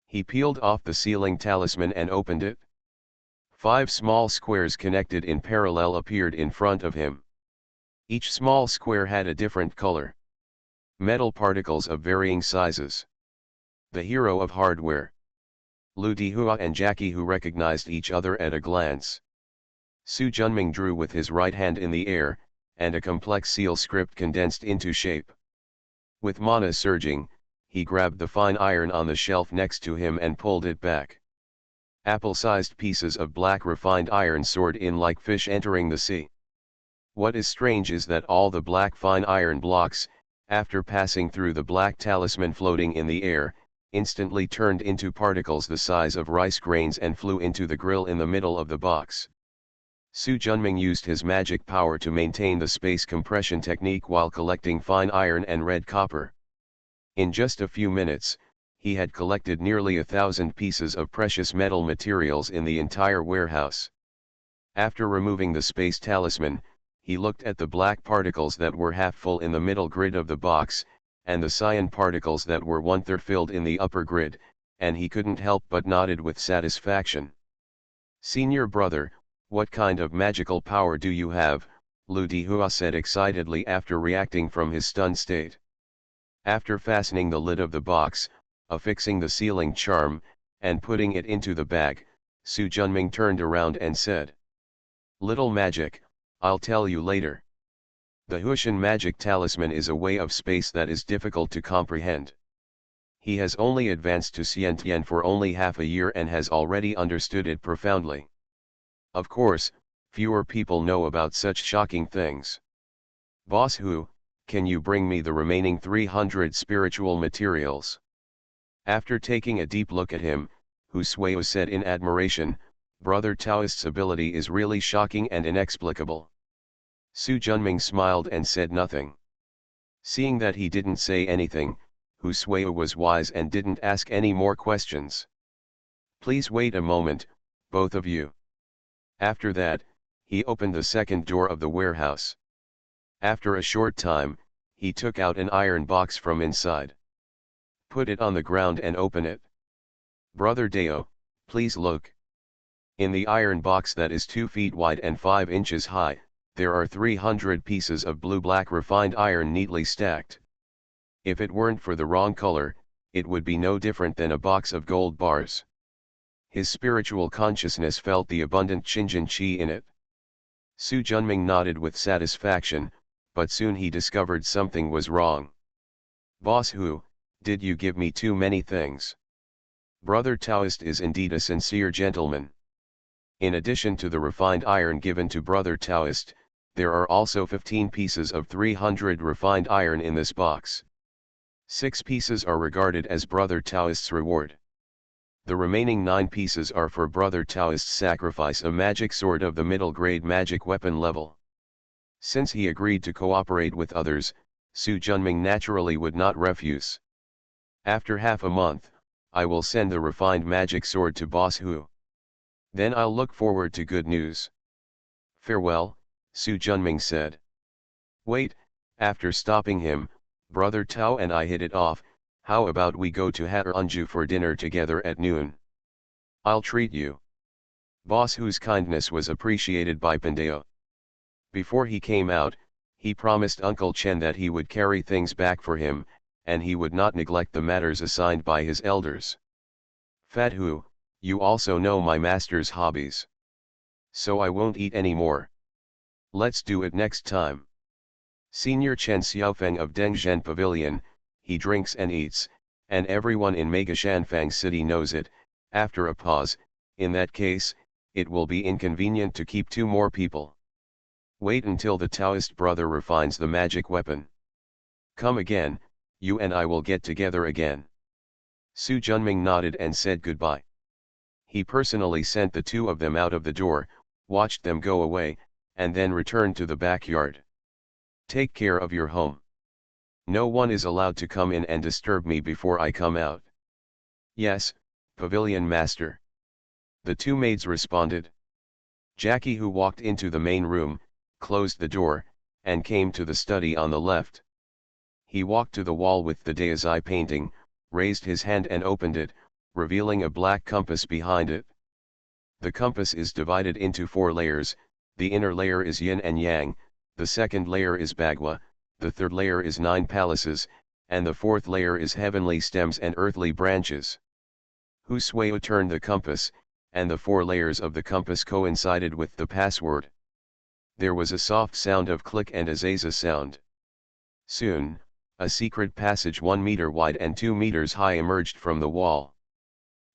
He peeled off the sealing talisman and opened it. 5 small squares connected in parallel appeared in front of him. Each small square had a different color. Metal particles of varying sizes. The hero of hardware. Lu Dihua and Jackie Hu recognized each other at a glance. Su Junming drew with his right hand in the air, and a complex seal script condensed into shape. With mana surging, he grabbed the fine iron on the shelf next to him and pulled it back. Apple-sized pieces of black refined iron soared in like fish entering the sea. What is strange is that all the black fine iron blocks, after passing through the black talisman floating in the air, instantly turned into particles the size of rice grains and flew into the grill in the middle of the box. Su Junming used his magic power to maintain the space compression technique while collecting fine iron and red copper. In just a few minutes, he had collected nearly 1,000 pieces of precious metal materials in the entire warehouse. After removing the space talisman, he looked at the black particles that were half full in the middle grid of the box, and the cyan particles that were 1/3 filled in the upper grid, and he couldn't help but nodded with satisfaction. Senior brother, what kind of magical power do you have? Lu Dihua said excitedly after reacting from his stunned state. After fastening the lid of the box, affixing the sealing charm, and putting it into the bag, Su Junming turned around and said, "Little magic, I'll tell you later. The Hushan magic talisman is a way of space that is difficult to comprehend." He has only advanced to Xiantian for only half a year and has already understood it profoundly. Of course, fewer people know about such shocking things. Boss Hu, can you bring me the remaining 300 spiritual materials? After taking a deep look at him, Hu Suiyu said in admiration, Brother Taoist's ability is really shocking and inexplicable. Su Junming smiled and said nothing. Seeing that he didn't say anything, Hu Suiyu was wise and didn't ask any more questions. Please wait a moment, both of you. After that, he opened the second door of the warehouse. After a short time, he took out an iron box from inside. Put it on the ground and open it. Brother Dao, please look. In the iron box that is 2 feet wide and 5 inches high, there are 300 pieces of blue-black refined iron neatly stacked. If it weren't for the wrong color, it would be no different than a box of gold bars. His spiritual consciousness felt the abundant Qinjin qi in it. Su Junming nodded with satisfaction, but soon he discovered something was wrong. Boss Hu, did you give me too many things? Brother Taoist is indeed a sincere gentleman. In addition to the refined iron given to Brother Taoist, there are also 15 pieces of 300 refined iron in this box. 6 pieces are regarded as Brother Taoist's reward. The remaining 9 pieces are for Brother Taoist's sacrifice, a magic sword of the middle grade magic weapon level. Since he agreed to cooperate with others, Su Junming naturally would not refuse. After half a month, I will send the refined magic sword to Boss Hu. Then I'll look forward to good news. Farewell, Su Junming said. Wait, after stopping him, Brother Tao and I hit it off. How about we go to Haranju for dinner together at noon? I'll treat you. Boss Hu's kindness was appreciated by Pandeo. Before he came out, he promised Uncle Chen that he would carry things back for him, and he would not neglect the matters assigned by his elders. Fat Hu, you also know my master's hobbies. So I won't eat any more. Let's do it next time. Senior Chen Xiaofeng of Dengzhen Pavilion, he drinks and eats, and everyone in Megashanfang City knows it. After a pause, in that case, it will be inconvenient to keep 2 more people. Wait until the Taoist brother refines the magic weapon. Come again, you and I will get together again. Su Junming nodded and said goodbye. He personally sent the 2 of them out of the door, watched them go away, and then returned to the backyard. Take care of your home. No one is allowed to come in and disturb me before I come out. Yes, Pavilion Master. The 2 maids responded. Jackie, who walked into the main room, closed the door, and came to the study on the left. He walked to the wall with the Deizai painting, raised his hand and opened it, revealing a black compass behind it. The compass is divided into 4 layers, the inner layer is yin and yang, the second layer is bagua, the third layer is 9 palaces, and the 4th layer is heavenly stems and earthly branches. Hu Suiyu turned the compass, and the 4 layers of the compass coincided with the password. There was a soft sound of click and a zaza sound. Soon, a secret passage 1 meter wide and 2 meters high emerged from the wall.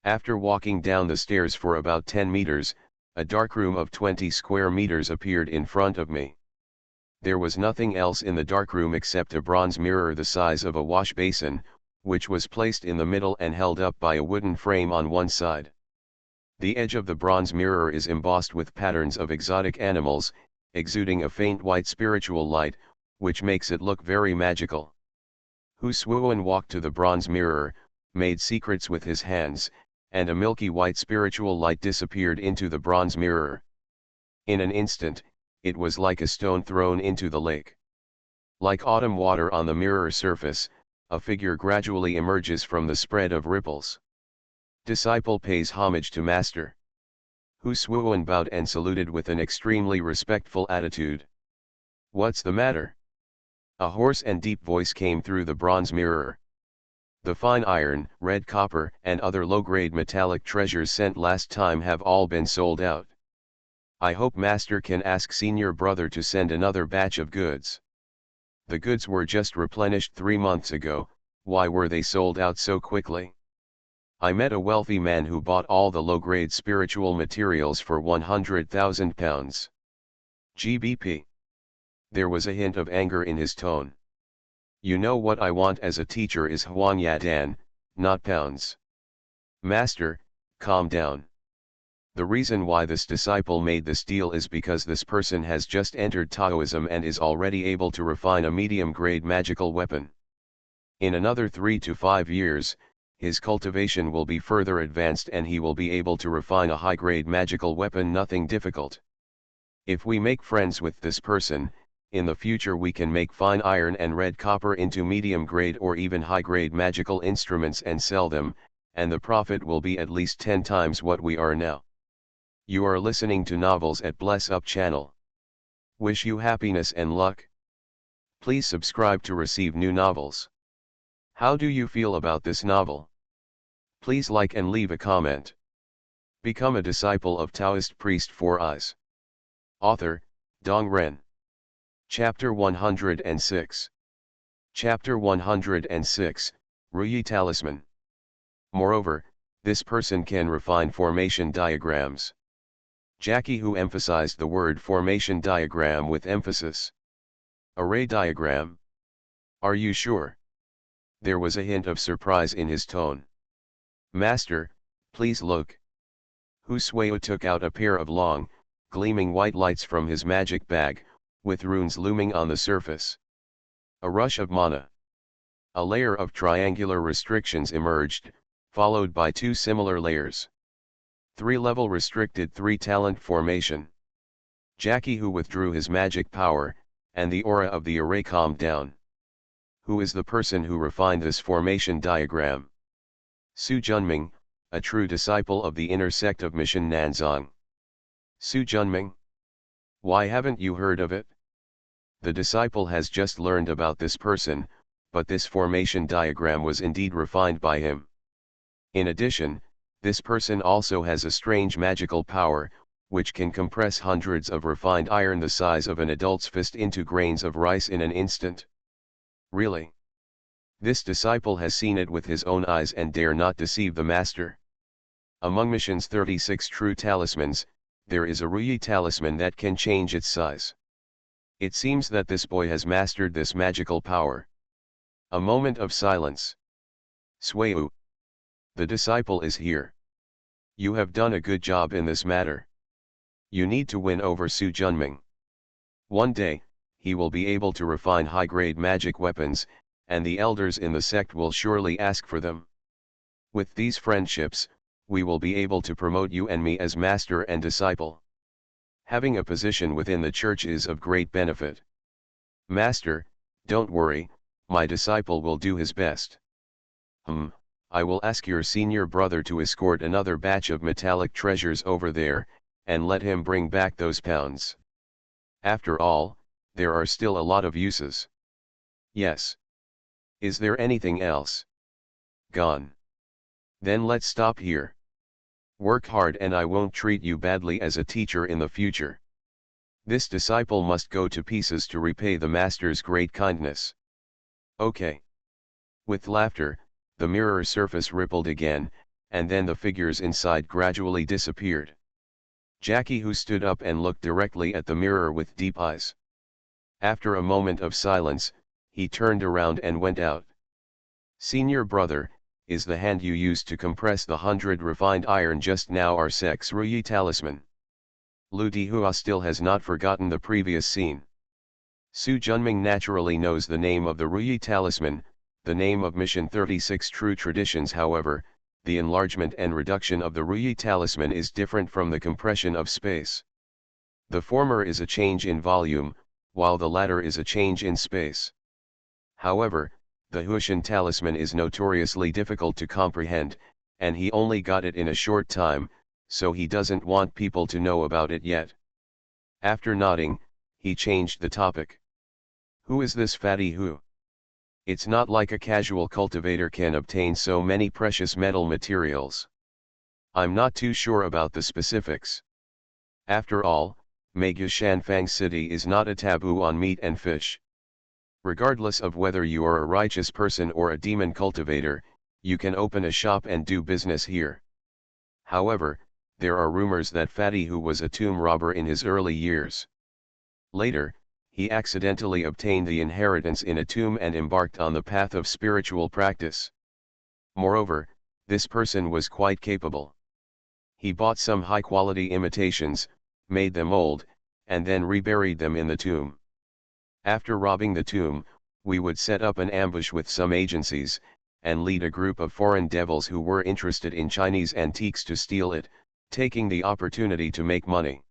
After walking down the stairs for about 10 meters, a dark room of 20 square meters appeared in front of me. There was nothing else in the dark room except a bronze mirror the size of a wash basin, which was placed in the middle and held up by a wooden frame on one side. The edge of the bronze mirror is embossed with patterns of exotic animals, exuding a faint white spiritual light, which makes it look very magical. Hu Suiwen walked to the bronze mirror, made secrets with his hands, and a milky white spiritual light disappeared into the bronze mirror. In an instant, it was like a stone thrown into the lake. Like autumn water on the mirror surface, a figure gradually emerges from the spread of ripples. Disciple pays homage to master. Hu Suiwen bowed and saluted with an extremely respectful attitude. What's the matter? A hoarse and deep voice came through the bronze mirror. The fine iron, red copper, and other low-grade metallic treasures sent last time have all been sold out. I hope master can ask senior brother to send another batch of goods. The goods were just replenished 3 months ago, why were they sold out so quickly? I met a wealthy man who bought all the low-grade spiritual materials for 100,000 pounds. GBP. There was a hint of anger in his tone. You know what I want as a teacher is Huang Yadan, not pounds. Master, calm down. The reason why this disciple made this deal is because this person has just entered Taoism and is already able to refine a medium-grade magical weapon. In another 3 to 5 years, his cultivation will be further advanced and he will be able to refine a high-grade magical weapon, nothing difficult. If we make friends with this person, in the future we can make fine iron and red copper into medium-grade or even high-grade magical instruments and sell them, and the profit will be at least 10 times what we are now. You are listening to Novels at Bless Up channel. Wish you happiness and luck. Please subscribe to receive new novels. How do you feel about this novel? Please like and leave a comment. Become a disciple of Taoist priest 4 eyes. Author, Dong Ren. Chapter 106. Chapter 106, Ruyi Talisman. Moreover, this person can refine formation diagrams. Jackie, who emphasized the word formation diagram with emphasis. Array diagram? Are you sure? There was a hint of surprise in his tone. Master, please look. Hu Suiyu took out a pair of long, gleaming white lights from his magic bag, with runes looming on the surface. A rush of mana. A layer of triangular restrictions emerged, followed by 2 similar layers. 3-level restricted 3-talent formation. Jackie, who withdrew his magic power, and the aura of the array calmed down. Who is the person who refined this formation diagram? Su Junming, a true disciple of the inner sect of Mission Nanzang. Su Junming? Why haven't you heard of it? The disciple has just learned about this person, but this formation diagram was indeed refined by him. In addition, this person also has a strange magical power, which can compress hundreds of refined iron the size of an adult's fist into grains of rice in an instant. Really? This disciple has seen it with his own eyes and dare not deceive the master. Among Mission's 36 true talismans, there is a Ruyi talisman that can change its size. It seems that this boy has mastered this magical power. A moment of silence. Suiyu. The disciple is here. You have done a good job in this matter. You need to win over Su Junming. One day, he will be able to refine high-grade magic weapons, and the elders in the sect will surely ask for them. With these friendships, we will be able to promote you and me as master and disciple. Having a position within the church is of great benefit. Master, don't worry, my disciple will do his best. I will ask your senior brother to escort another batch of metallic treasures over there, and let him bring back those pounds. After all, there are still a lot of uses. Yes. Is there anything else? Gone. Then let's stop here. Work hard and I won't treat you badly as a teacher in the future. This disciple must go to pieces to repay the master's great kindness. Okay. With laughter, the mirror surface rippled again, and then the figures inside gradually disappeared. Jackie who stood up and looked directly at the mirror with deep eyes. After a moment of silence, he turned around and went out. Senior brother, is the hand you used to compress the 100 refined iron just now our sect's Ruyi talisman? Lu Dihua still has not forgotten the previous scene. Su Junming naturally knows the name of the Ruyi talisman, the name of Mission 36 true traditions. However, the enlargement and reduction of the Ruyi talisman is different from the compression of space. The former is a change in volume, while the latter is a change in space. However, the Huishan talisman is notoriously difficult to comprehend, and he only got it in a short time, so he doesn't want people to know about it yet. After nodding, he changed the topic. Who is this fatty who? It's not like a casual cultivator can obtain so many precious metal materials. I'm not too sure about the specifics. After all, Megu Shanfang City is not a taboo on meat and fish. Regardless of whether you are a righteous person or a demon cultivator, you can open a shop and do business here. However, there are rumors that Fatty Hu was a tomb robber in his early years. Later, he accidentally obtained the inheritance in a tomb and embarked on the path of spiritual practice. Moreover, this person was quite capable. He bought some high-quality imitations, made them old, and then reburied them in the tomb. After robbing the tomb, we would set up an ambush with some agencies, and lead a group of foreign devils who were interested in Chinese antiques to steal it, taking the opportunity to make money.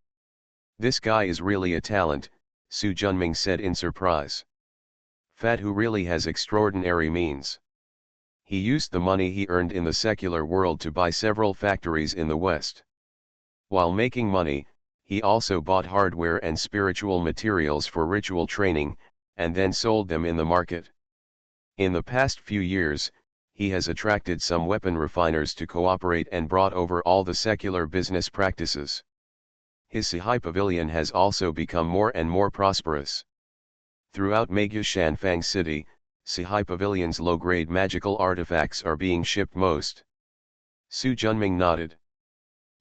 This guy is really a talent, Su Junming said in surprise. Fat who really has extraordinary means. He used the money he earned in the secular world to buy several factories in the West. While making money, he also bought hardware and spiritual materials for ritual training, and then sold them in the market. In the past few years, he has attracted some weapon refiners to cooperate and brought over all the secular business practices. His Sihai Pavilion has also become more and more prosperous. Throughout Megu Shanfang City, Sihai Pavilion's low-grade magical artifacts are being shipped most. Su Junming nodded.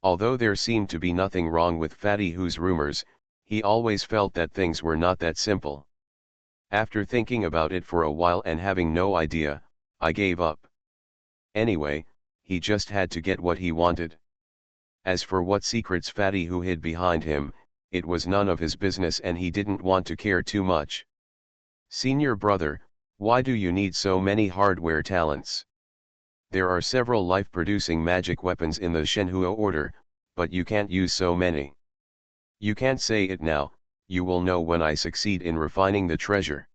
Although there seemed to be nothing wrong with Fatty Hu's rumors, he always felt that things were not that simple. After thinking about it for a while and having no idea, I gave up. Anyway, he just had to get what he wanted. As for what secrets Fatty Hu hid behind him, it was none of his business and he didn't want to care too much. Senior brother, why do you need so many hardware talents? There are several life-producing magic weapons in the Shenhua order, but you can't use so many. You can't say it now, you will know when I succeed in refining the treasure.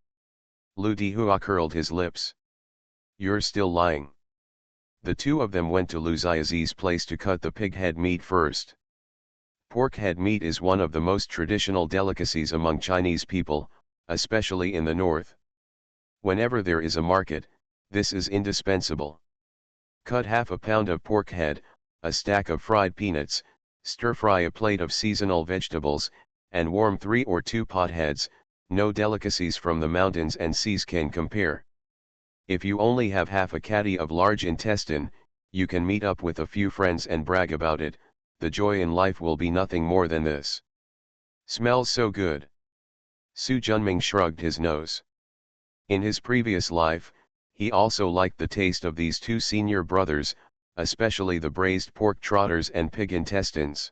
Lu Dihua curled his lips. You're still lying. The two of them went to Lu Xiazi's place to cut the pig head meat first. Pork head meat is one of the most traditional delicacies among Chinese people, especially in the north. Whenever there is a market, this is indispensable. Cut half a pound of pork head, a stack of fried peanuts, stir-fry a plate of seasonal vegetables, and warm 3 or 2 potheads. No delicacies from the mountains and seas can compare. If you only have half a caddy of large intestine, you can meet up with a few friends and brag about it. The joy in life will be nothing more than this. Smells so good. Su Junming shrugged his nose. In his previous life, he also liked the taste of these two senior brothers, especially the braised pork trotters and pig intestines.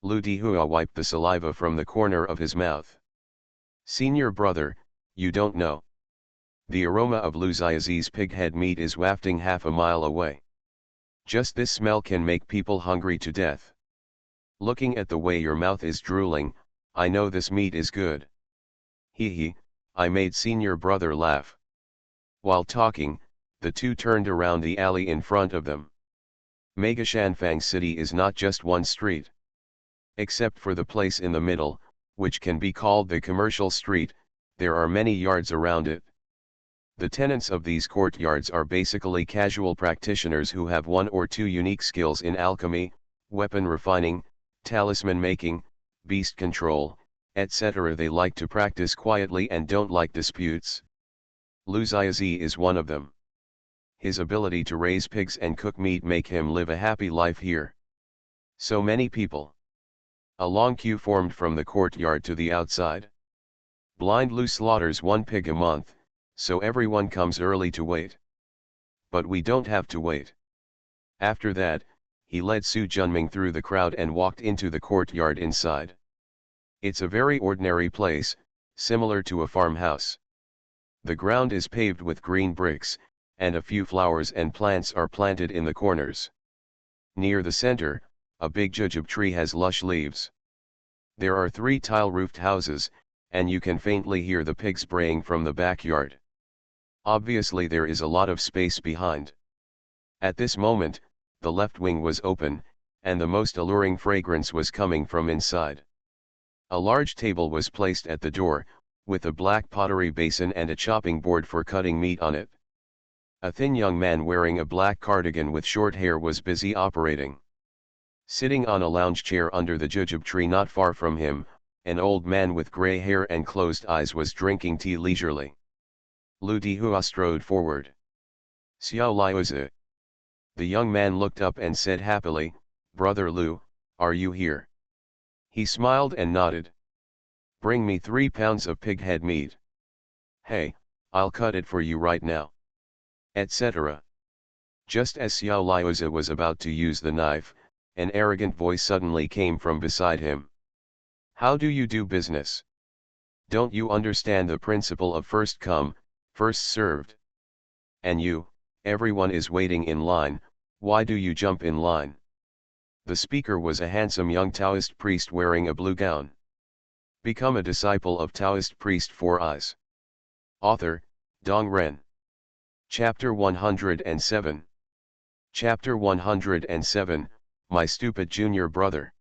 Lu Dihua wiped the saliva from the corner of his mouth. Senior brother, you don't know. The aroma of Lu Xiazi's pig head meat is wafting half a mile away. Just this smell can make people hungry to death. Looking at the way your mouth is drooling, I know this meat is good. Hee hee, I made senior brother laugh. While talking, the two turned around the alley in front of them. Megashanfang City is not just one street. Except for the place in the middle, which can be called the commercial street, there are many yards around it. The tenants of these courtyards are basically casual practitioners who have 1 or 2 unique skills in alchemy, weapon refining, talisman making, beast control, etc. They like to practice quietly and don't like disputes. Lu Xiazi is one of them. His ability to raise pigs and cook meat make him live a happy life here. So many people. A long queue formed from the courtyard to the outside. Blind Lu slaughters 1 pig a month, so everyone comes early to wait. But we don't have to wait. After that, he led Su Junming through the crowd and walked into the courtyard inside. It's a very ordinary place, similar to a farmhouse. The ground is paved with green bricks, and a few flowers and plants are planted in the corners. Near the center, a big jujube tree has lush leaves. There are 3 tile-roofed houses, and you can faintly hear the pigs braying from the backyard. Obviously there is a lot of space behind. At this moment, the left wing was open, and the most alluring fragrance was coming from inside. A large table was placed at the door, with a black pottery basin and a chopping board for cutting meat on it. A thin young man wearing a black cardigan with short hair was busy operating. Sitting on a lounge chair under the jujube tree not far from him, an old man with grey hair and closed eyes was drinking tea leisurely. Lu Dihua strode forward. Xiao Liuzi. The young man looked up and said happily, "Brother Lu, are you here?" He smiled and nodded. "Bring me 3 pounds of pig head meat." "Hey, I'll cut it for you right now." Etc. Just as Xiao Liuzi was about to use the knife, an arrogant voice suddenly came from beside him. "How do you do business? Don't you understand the principle of first come, first served? And you, everyone is waiting in line, why do you jump in line?" The speaker was a handsome young Taoist priest wearing a blue gown. Become a disciple of Taoist priest 4 Eyes. Author, Dong Ren. Chapter 107. Chapter 107, My Stupid Junior Brother.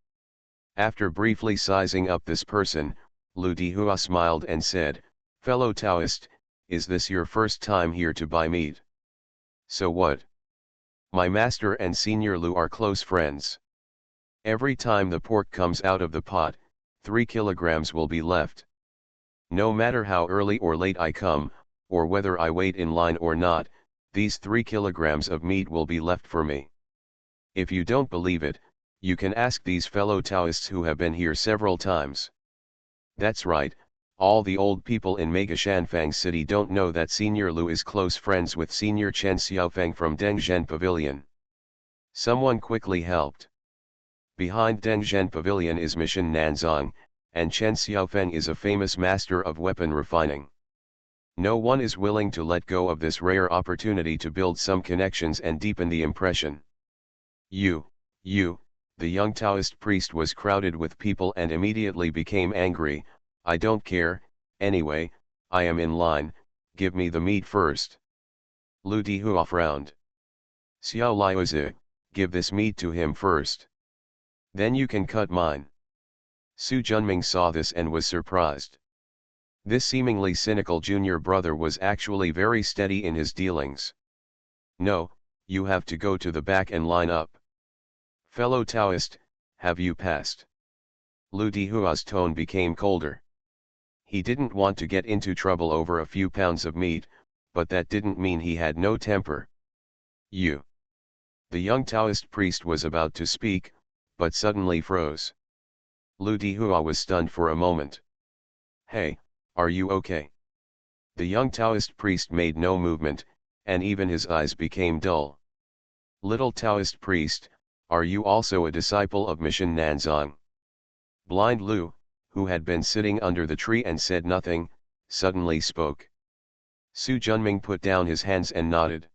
After briefly sizing up this person, Lu Dihua smiled and said, "Fellow Taoist, is this your first time here to buy meat?" "So what? My master and Senior Lu are close friends. Every time the pork comes out of the pot, 3 kilograms will be left. No matter how early or late I come, or whether I wait in line or not, these 3 kilograms of meat will be left for me. If you don't believe it, you can ask these fellow Taoists who have been here several times." That's right, all the old people in Megashanfang City don't know that Senior Lu is close friends with Senior Chen Xiaofeng from Dengzhen Pavilion. Someone quickly helped. Behind Dengzhen Pavilion is Mission Nanzong, and Chen Xiaofeng is a famous master of weapon refining. No one is willing to let go of this rare opportunity to build some connections and deepen the impression. You, the young Taoist priest was crowded with people and immediately became angry. "I don't care, anyway, I am in line, give me the meat first." Lu Dihua frowned. "Xiao Liuzi, give this meat to him first. Then you can cut mine." Su Junming saw this and was surprised. This seemingly cynical junior brother was actually very steady in his dealings. No, you have to go to the back and line up. Fellow Taoist, have you passed? Lu Dihua's tone became colder. He didn't want to get into trouble over a few pounds of meat, but that didn't mean he had no temper. You. The young Taoist priest was about to speak, but suddenly froze. Lu Dihua was stunned for a moment. Hey, are you okay? The young Taoist priest made no movement, and even his eyes became dull. Little Taoist priest, are you also a disciple of Mission Nanzang? Blind Lu, who had been sitting under the tree and said nothing, suddenly spoke. Su Junming put down his hands and nodded.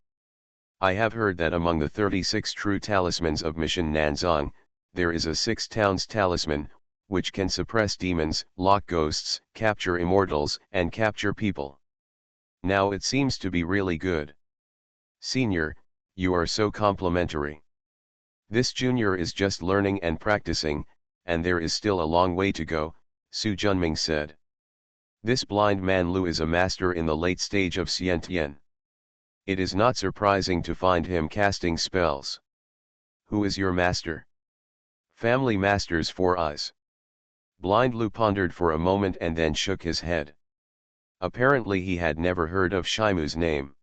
I have heard that among the 36 true talismans of Mission Nanzang, there is a 6 towns talisman, which can suppress demons, lock ghosts, capture immortals, and capture people. Now it seems to be really good. Senior, you are so complimentary. This junior is just learning and practicing, and there is still a long way to go, Su Junming said. This blind man Lu is a master in the late stage of Xiantian. It is not surprising to find him casting spells. Who is your master? Family masters 4 eyes. Blind Lu pondered for a moment and then shook his head. Apparently he had never heard of Shimu's name.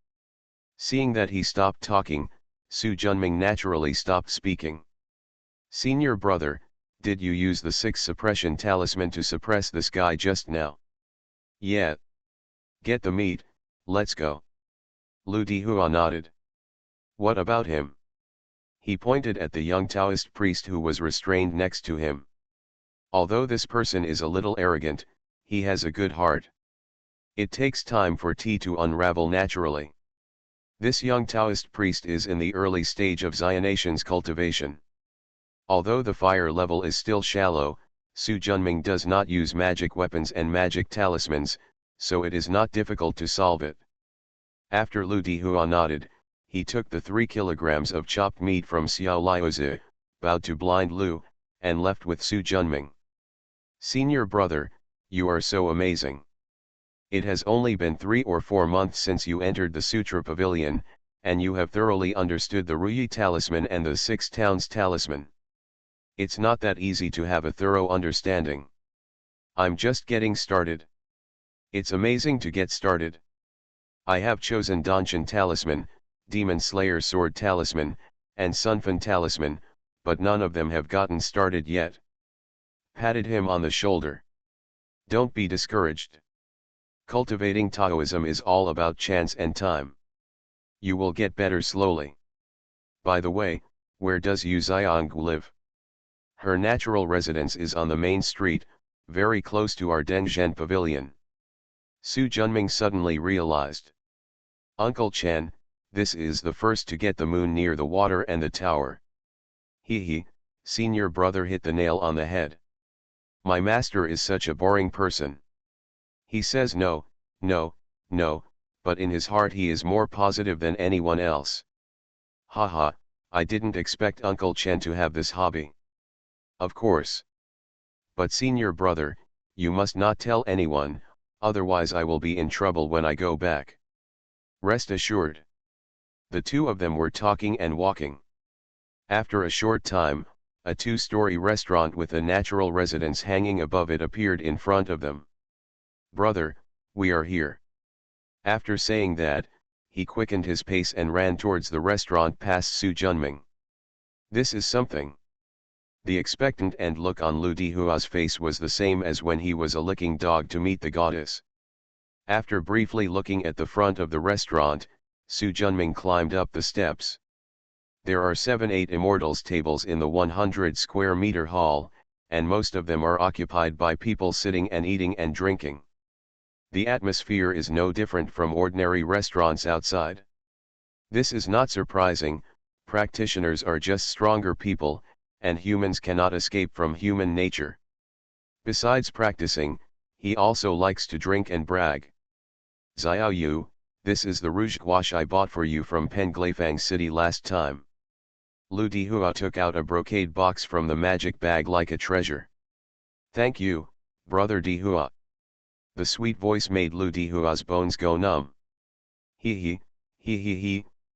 Seeing that he stopped talking, Su Junming naturally stopped speaking. Senior brother, did you use the 6 suppression talisman to suppress this guy just now? Yeah. Get the meat, let's go. Lu Dihua nodded. What about him? He pointed at the young Taoist priest who was restrained next to him. Although this person is a little arrogant, he has a good heart. It takes time for tea to unravel naturally. This young Taoist priest is in the early stage of Xianation's cultivation. Although the fire level is still shallow, Su Junming does not use magic weapons and magic talismans, so it is not difficult to solve it. After Lu Dihua nodded, he took the 3 kilograms of chopped meat from Xiao Liuzi, bowed to blind Lu, and left with Su Junming. Senior brother, you are so amazing. It has only been 3 or 4 months since you entered the Sutra Pavilion, and you have thoroughly understood the Ruyi Talisman and the 6 Towns Talisman. It's not that easy to have a thorough understanding. I'm just getting started. It's amazing to get started. I have chosen Danshan Talisman, Demon Slayer Sword Talisman, and Sunfen Talisman, but none of them have gotten started yet. Patted him on the shoulder. Don't be discouraged. Cultivating Taoism is all about chance and time. You will get better slowly. By the way, where does Yu Xiang live? Her natural residence is on the main street, very close to our Denzhen Pavilion. Su Junming suddenly realized. Uncle Chen, this is the first to get the moon near the water and the tower. He, senior brother hit the nail on the head. My master is such a boring person. He says no, no, no, but in his heart he is more positive than anyone else. Haha, I didn't expect Uncle Chen to have this hobby. Of course. But senior brother, you must not tell anyone, otherwise I will be in trouble when I go back. Rest assured. The two of them were talking and walking. After a short time, a 2-story restaurant with a natural residence hanging above it appeared in front of them. Brother, we are here. After saying that, he quickened his pace and ran towards the restaurant past Su Junming. This is something. The expectant and look on Lu Dihua's face was the same as when he was a licking dog to meet the goddess. After briefly looking at the front of the restaurant, Su Junming climbed up the steps. There are 7-8 immortals tables in the 100 square meter hall, and most of them are occupied by people sitting and eating and drinking. The atmosphere is no different from ordinary restaurants outside. This is not surprising, practitioners are just stronger people, and humans cannot escape from human nature. Besides practicing, he also likes to drink and brag. Xiao Yu, this is the rouge gouache I bought for you from Penglifang City last time. Lu Dihua took out a brocade box from the magic bag like a treasure. Thank you, brother Dihua. The sweet voice made Lu Dihua's bones go numb. He,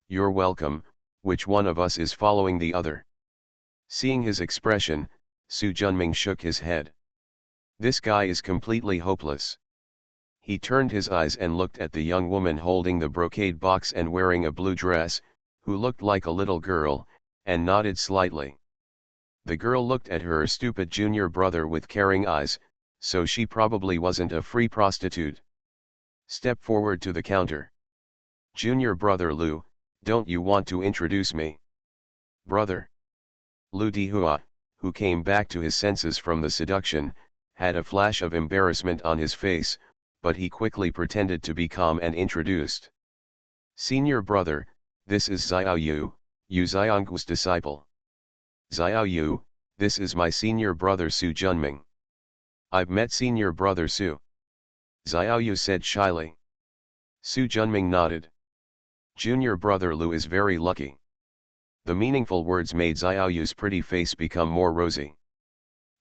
you're welcome, which one of us is following the other? Seeing his expression, Su Junming shook his head. This guy is completely hopeless. He turned his eyes and looked at the young woman holding the brocade box and wearing a blue dress, who looked like a little girl, and nodded slightly. The girl looked at her stupid junior brother with caring eyes, so she probably wasn't a free prostitute. Step forward to the counter. Junior brother Lu, don't you want to introduce me? Brother. Lu Dihua, who came back to his senses from the seduction, had a flash of embarrassment on his face, but he quickly pretended to be calm and introduced. Senior brother, this is Xiao Yu, Yu Xionggu's disciple. Xiao Yu, this is my senior brother Su Junming. I've met senior brother Su. Xiao Yu said shyly. Su Junming nodded. Junior brother Lu is very lucky. The meaningful words made Xiao Yu's pretty face become more rosy.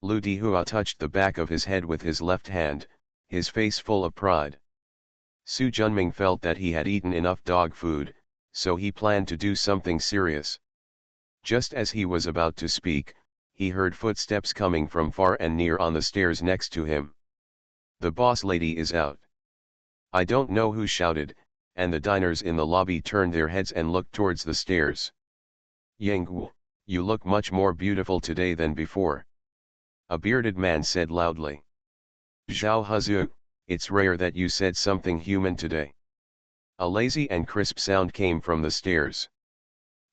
Lu Dihua touched the back of his head with his left hand, his face full of pride. Su Junming felt that he had eaten enough dog food, so he planned to do something serious. Just as he was about to speak, he heard footsteps coming from far and near on the stairs next to him. The boss lady is out. I don't know who shouted, and the diners in the lobby turned their heads and looked towards the stairs. Yanggu, you look much more beautiful today than before. A bearded man said loudly. Zhao Hezu, it's rare that you said something human today. A lazy and crisp sound came from the stairs.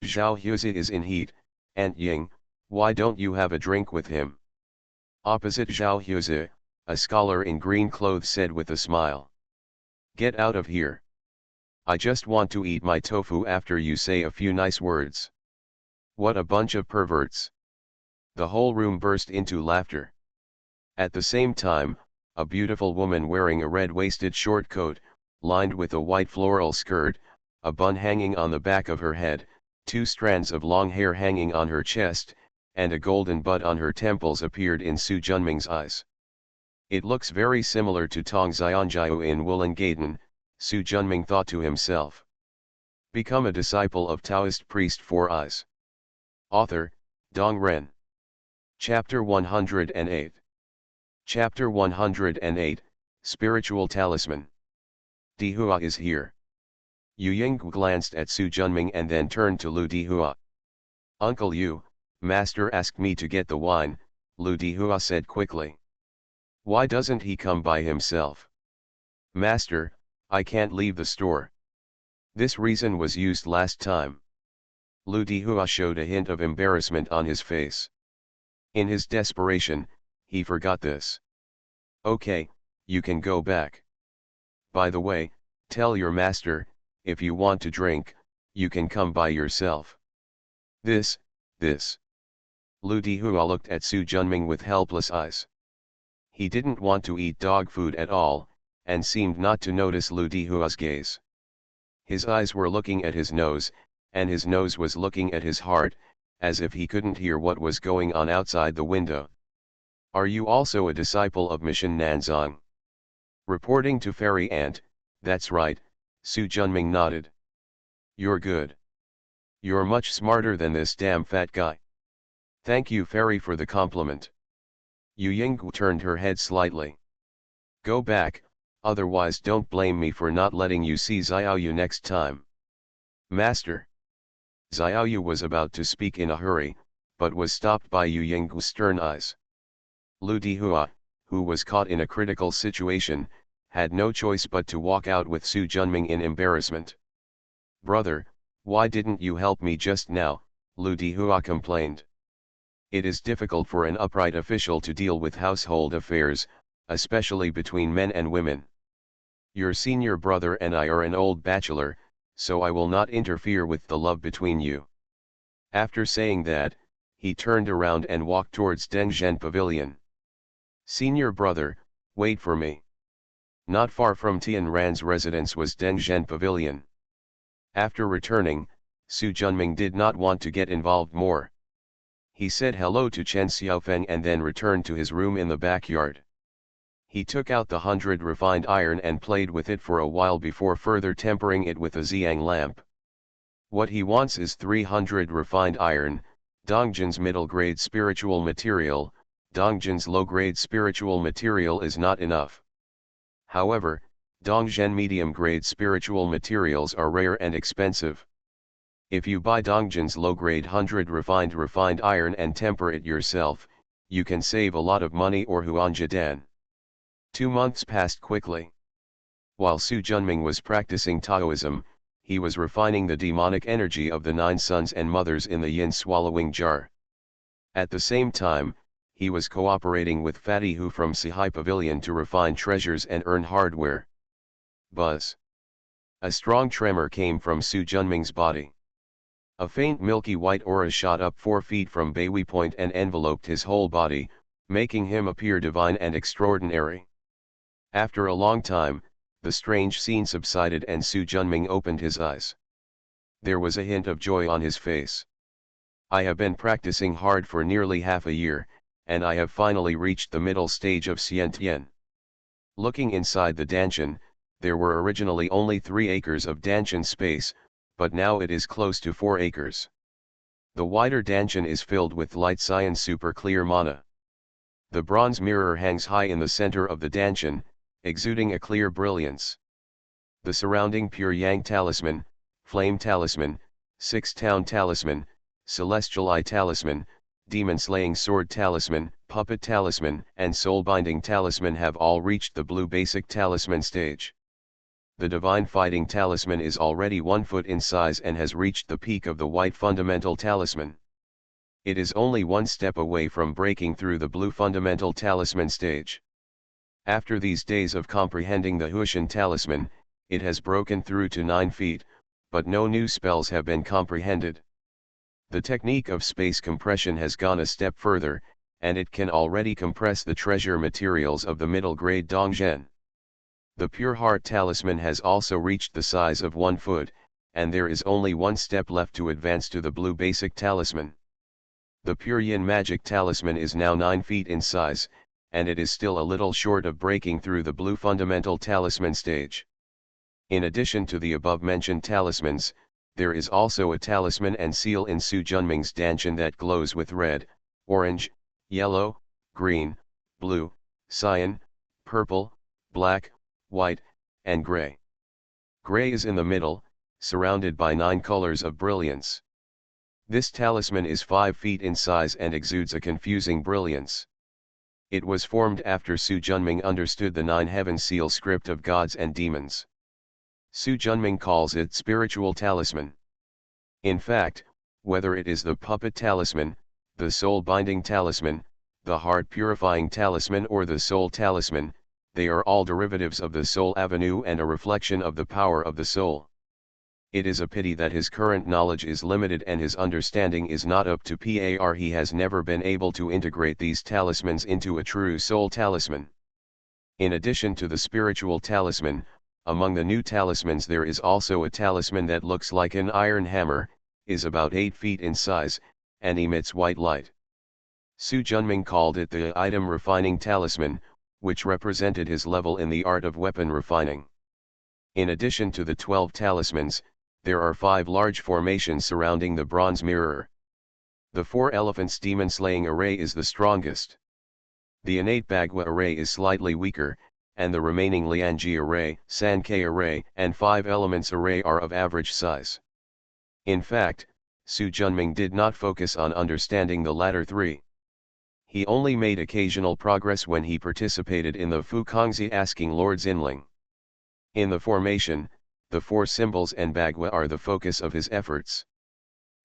Zhao Hezu is in heat, Aunt Ying, why don't you have a drink with him? Opposite Zhao Hezu, a scholar in green clothes said with a smile. Get out of here. I just want to eat my tofu after you say a few nice words. What a bunch of perverts. The whole room burst into laughter. At the same time, a beautiful woman wearing a red-waisted short coat, lined with a white floral skirt, a bun hanging on the back of her head, 2 strands of long hair hanging on her chest, and a golden bud on her temples appeared in Su Junming's eyes. It looks very similar to Tong Xianjiu in Wollongatan, Su Junming thought to himself. Become a disciple of Taoist priest 4 Eyes. Author, Dong Ren. Chapter 108. Chapter 108, Spiritual Talisman. Dihua is here. Yu Yinggu glanced at Su Junming and then turned to Lu Dihua. Uncle Yu, master asked me to get the wine, Lu Dihua said quickly. Why doesn't he come by himself? Master, I can't leave the store. This reason was used last time. Lu Dihua showed a hint of embarrassment on his face. In his desperation, he forgot this. Okay, you can go back. By the way, tell your master, if you want to drink, you can come by yourself. This. Lu Dihua looked at Su Junming with helpless eyes. He didn't want to eat dog food at all, and seemed not to notice Lu Dihua's gaze. His eyes were looking at his nose, and his nose was looking at his heart, as if he couldn't hear what was going on outside the window. Are you also a disciple of Mission Nanzang? Reporting to Fairy Ant, that's right, Su Junming nodded. You're good. You're much smarter than this damn fat guy. Thank you Fairy for the compliment. Yu Yinggu turned her head slightly. Go back, otherwise don't blame me for not letting you see Xiao Yu next time. Master. Xiao Yu was about to speak in a hurry, but was stopped by Yu Yinggu's stern eyes. Lu Dihua, who was caught in a critical situation, had no choice but to walk out with Su Junming in embarrassment. Brother, why didn't you help me just now? Lu Dihua complained. It is difficult for an upright official to deal with household affairs, especially between men and women. Your senior brother and I are an old bachelor, so I will not interfere with the love between you. After saying that, he turned around and walked towards Dengzhen Pavilion. Senior brother, wait for me. Not far from Tian Ran's residence was Dengzhen Pavilion. After returning, Su Junming did not want to get involved more. He said hello to Chen Xiaofeng and then returned to his room in the backyard. He took out the 100 refined iron and played with it for a while before further tempering it with a Xiang lamp. What he wants is 300 refined iron, Dongjin's middle-grade spiritual material. Dongjin's low-grade spiritual material is not enough. However, Dongzhen medium-grade spiritual materials are rare and expensive. If you buy Dongjin's low-grade 100 refined iron and temper it yourself, you can save a lot of money or Huanjidan. 2 months passed quickly. While Su Junming was practicing Taoism, he was refining the demonic energy of the 9 sons and mothers in the yin swallowing jar. At the same time, he was cooperating with Fatty Hu from Sihai Pavilion to refine treasures and earn hardware. Buzz. A strong tremor came from Su Junming's body. A faint milky white aura shot up 4 feet from Baihui Point and enveloped his whole body, making him appear divine and extraordinary. After a long time, the strange scene subsided and Su Junming opened his eyes. There was a hint of joy on his face. I have been practicing hard for nearly half a year, and I have finally reached the middle stage of Xiantian. Looking inside the Danshan, there were originally only 3 acres of Danshan space, but now it is close to 4 acres. The wider Danshan is filled with light cyan super clear mana. The bronze mirror hangs high in the center of the Danshan, exuding a clear brilliance. The surrounding pure yang talisman, flame talisman, 6-town talisman, celestial eye talisman, demon-slaying sword talisman, puppet talisman, and soul-binding talisman have all reached the blue basic talisman stage. The divine fighting talisman is already 1 foot in size and has reached the peak of the white fundamental talisman. It is only 1 step away from breaking through the blue fundamental talisman stage. After these days of comprehending the Huishan talisman, it has broken through to 9 feet, but no new spells have been comprehended. The technique of space compression has gone a step further, and it can already compress the treasure materials of the middle grade Dongzhen. The pure heart talisman has also reached the size of 1 foot, and there is only 1 step left to advance to the blue basic talisman. The pure yin magic talisman is now 9 feet in size, and it is still a little short of breaking through the blue fundamental talisman stage. In addition to the above-mentioned talismans, there is also a talisman and seal in Su Junming's Danshan that glows with red, orange, yellow, green, blue, cyan, purple, black, white, and gray. Gray is in the middle, surrounded by 9 colors of brilliance. This talisman is 5 feet in size and exudes a confusing brilliance. It was formed after Su Junming understood the 9 heaven seal script of gods and demons. Su Junming calls it spiritual talisman. In fact, whether it is the puppet talisman, the soul binding talisman, the heart purifying talisman or the soul talisman, they are all derivatives of the soul avenue and a reflection of the power of the soul. It is a pity that his current knowledge is limited and his understanding is not up to par. He has never been able to integrate these talismans into a true soul talisman. In addition to the spiritual talisman, among the new talismans there is also a talisman that looks like an iron hammer, is about 8 feet in size, and emits white light. Su Junming called it the item refining talisman, which represented his level in the art of weapon refining. In addition to the 12 talismans, there are 5 large formations surrounding the bronze mirror. The 4 elephants demon-slaying array is the strongest. The innate Bagua array is slightly weaker, and the remaining Lianji array, Sankei array, and 5 elements array are of average size. In fact, Su Junming did not focus on understanding the latter 3. He only made occasional progress when he participated in the Fukongzi asking Lord Xinling. In the formation, the 4 symbols and Bagua are the focus of his efforts.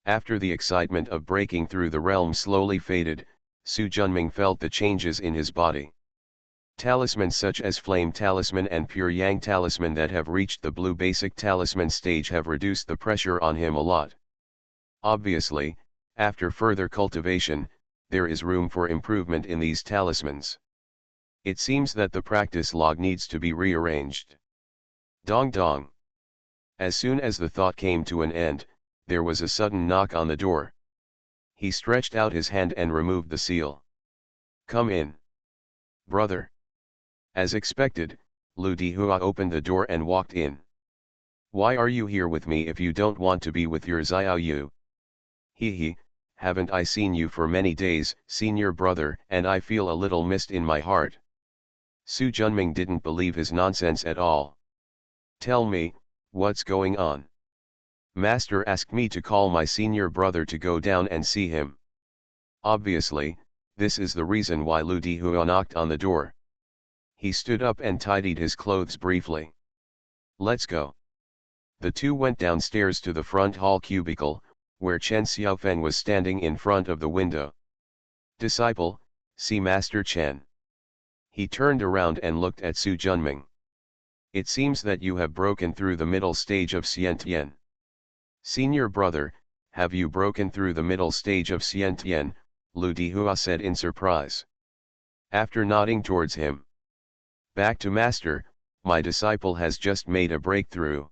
After the excitement of breaking through the realm slowly faded, Su Junming felt the changes in his body. Talismans such as Flame Talisman and Pure Yang Talisman that have reached the blue basic talisman stage have reduced the pressure on him a lot. Obviously, after further cultivation, there is room for improvement in these talismans. It seems that the practice log needs to be rearranged. Dong dong. As soon as the thought came to an end, there was a sudden knock on the door. He stretched out his hand and removed the seal. Come in. Brother. As expected, Lu Dihua opened the door and walked in. "Why are you here with me if you don't want to be with your Xiao Yu? He, haven't I seen you for many days, senior brother, and I feel a little mist in my heart." Su Junming didn't believe his nonsense at all. "Tell me, what's going on? Master asked me to call my senior brother to go down and see him." Obviously, this is the reason why Lu Dihua knocked on the door. He stood up and tidied his clothes briefly. "Let's go." The two went downstairs to the front hall cubicle, where Chen Xiaofeng was standing in front of the window. "Disciple, see Master Chen." He turned around and looked at Su Junming. "It seems that you have broken through the middle stage of Xiantian." "Senior brother, have you broken through the middle stage of Xiantian?" Lu Dihua said in surprise. After nodding towards him. "Back to Master, my disciple has just made a breakthrough.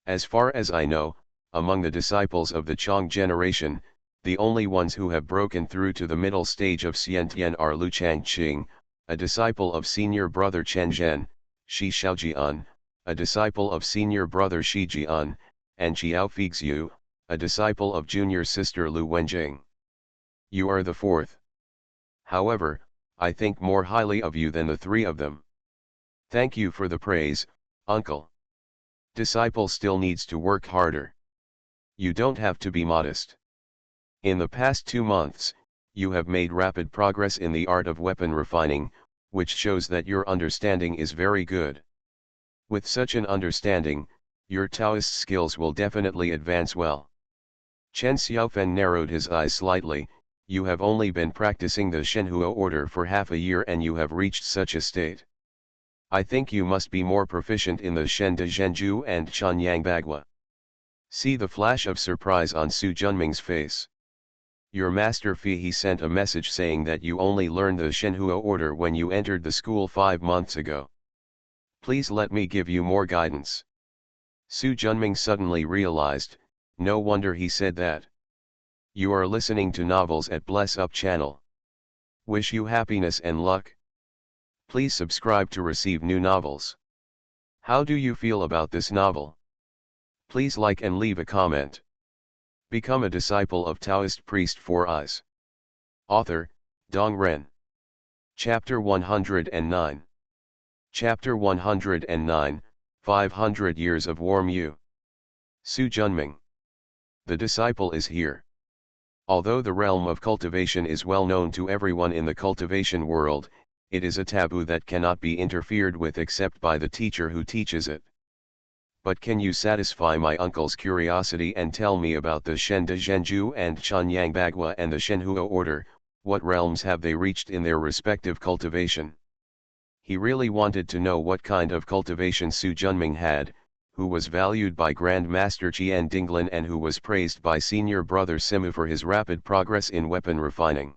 As far as I know, among the disciples of the Chong generation, the only ones who have broken through to the middle stage of Xiantian are Lu Changqing, a disciple of senior brother Chen Zhen, Shi Xiaojian, a disciple of senior brother Shi Jian, and Xiao Fixu, a disciple of junior sister Lu Wenjing. You are the fourth. However, I think more highly of you than the three of them." "Thank you for the praise, uncle. Disciple still needs to work harder. You don't have to be modest. In the past 2 months, you have made rapid progress in the art of weapon refining, which shows that your understanding is very good. With such an understanding, your Taoist skills will definitely advance well." Chen Xiaofeng narrowed his eyes slightly. "You have only been practicing the Shenhua order for half a year and you have reached such a state. I think you must be more proficient in the Shen de Zhenju and Chanyang Bagua." See the flash of surprise on Su Junming's face. "Your master He sent a message saying that you only learned the Shenhua order when you entered the school 5 months ago. Please let me give you more guidance." Su Junming suddenly realized, no wonder he said that. You are listening to novels at Bless Up channel. Wish you happiness and luck. Please subscribe to receive new novels. How do you feel about this novel? Please like and leave a comment. Become a disciple of Taoist priest 4 Eyes. Author, Dong Ren. Chapter 109. Chapter 109, 500 Years of Warm Yu. Su Junming. The disciple is here. Although the realm of cultivation is well known to everyone in the cultivation world, it is a taboo that cannot be interfered with except by the teacher who teaches it. But can you satisfy my uncle's curiosity and tell me about the Shen de Zhenju and Chanyang Bagua and the Shenhua order? What realms have they reached in their respective cultivation? He really wanted to know what kind of cultivation Su Junming had, who was valued by Grand Master Qian Dinglin and who was praised by senior brother Simu for his rapid progress in weapon refining.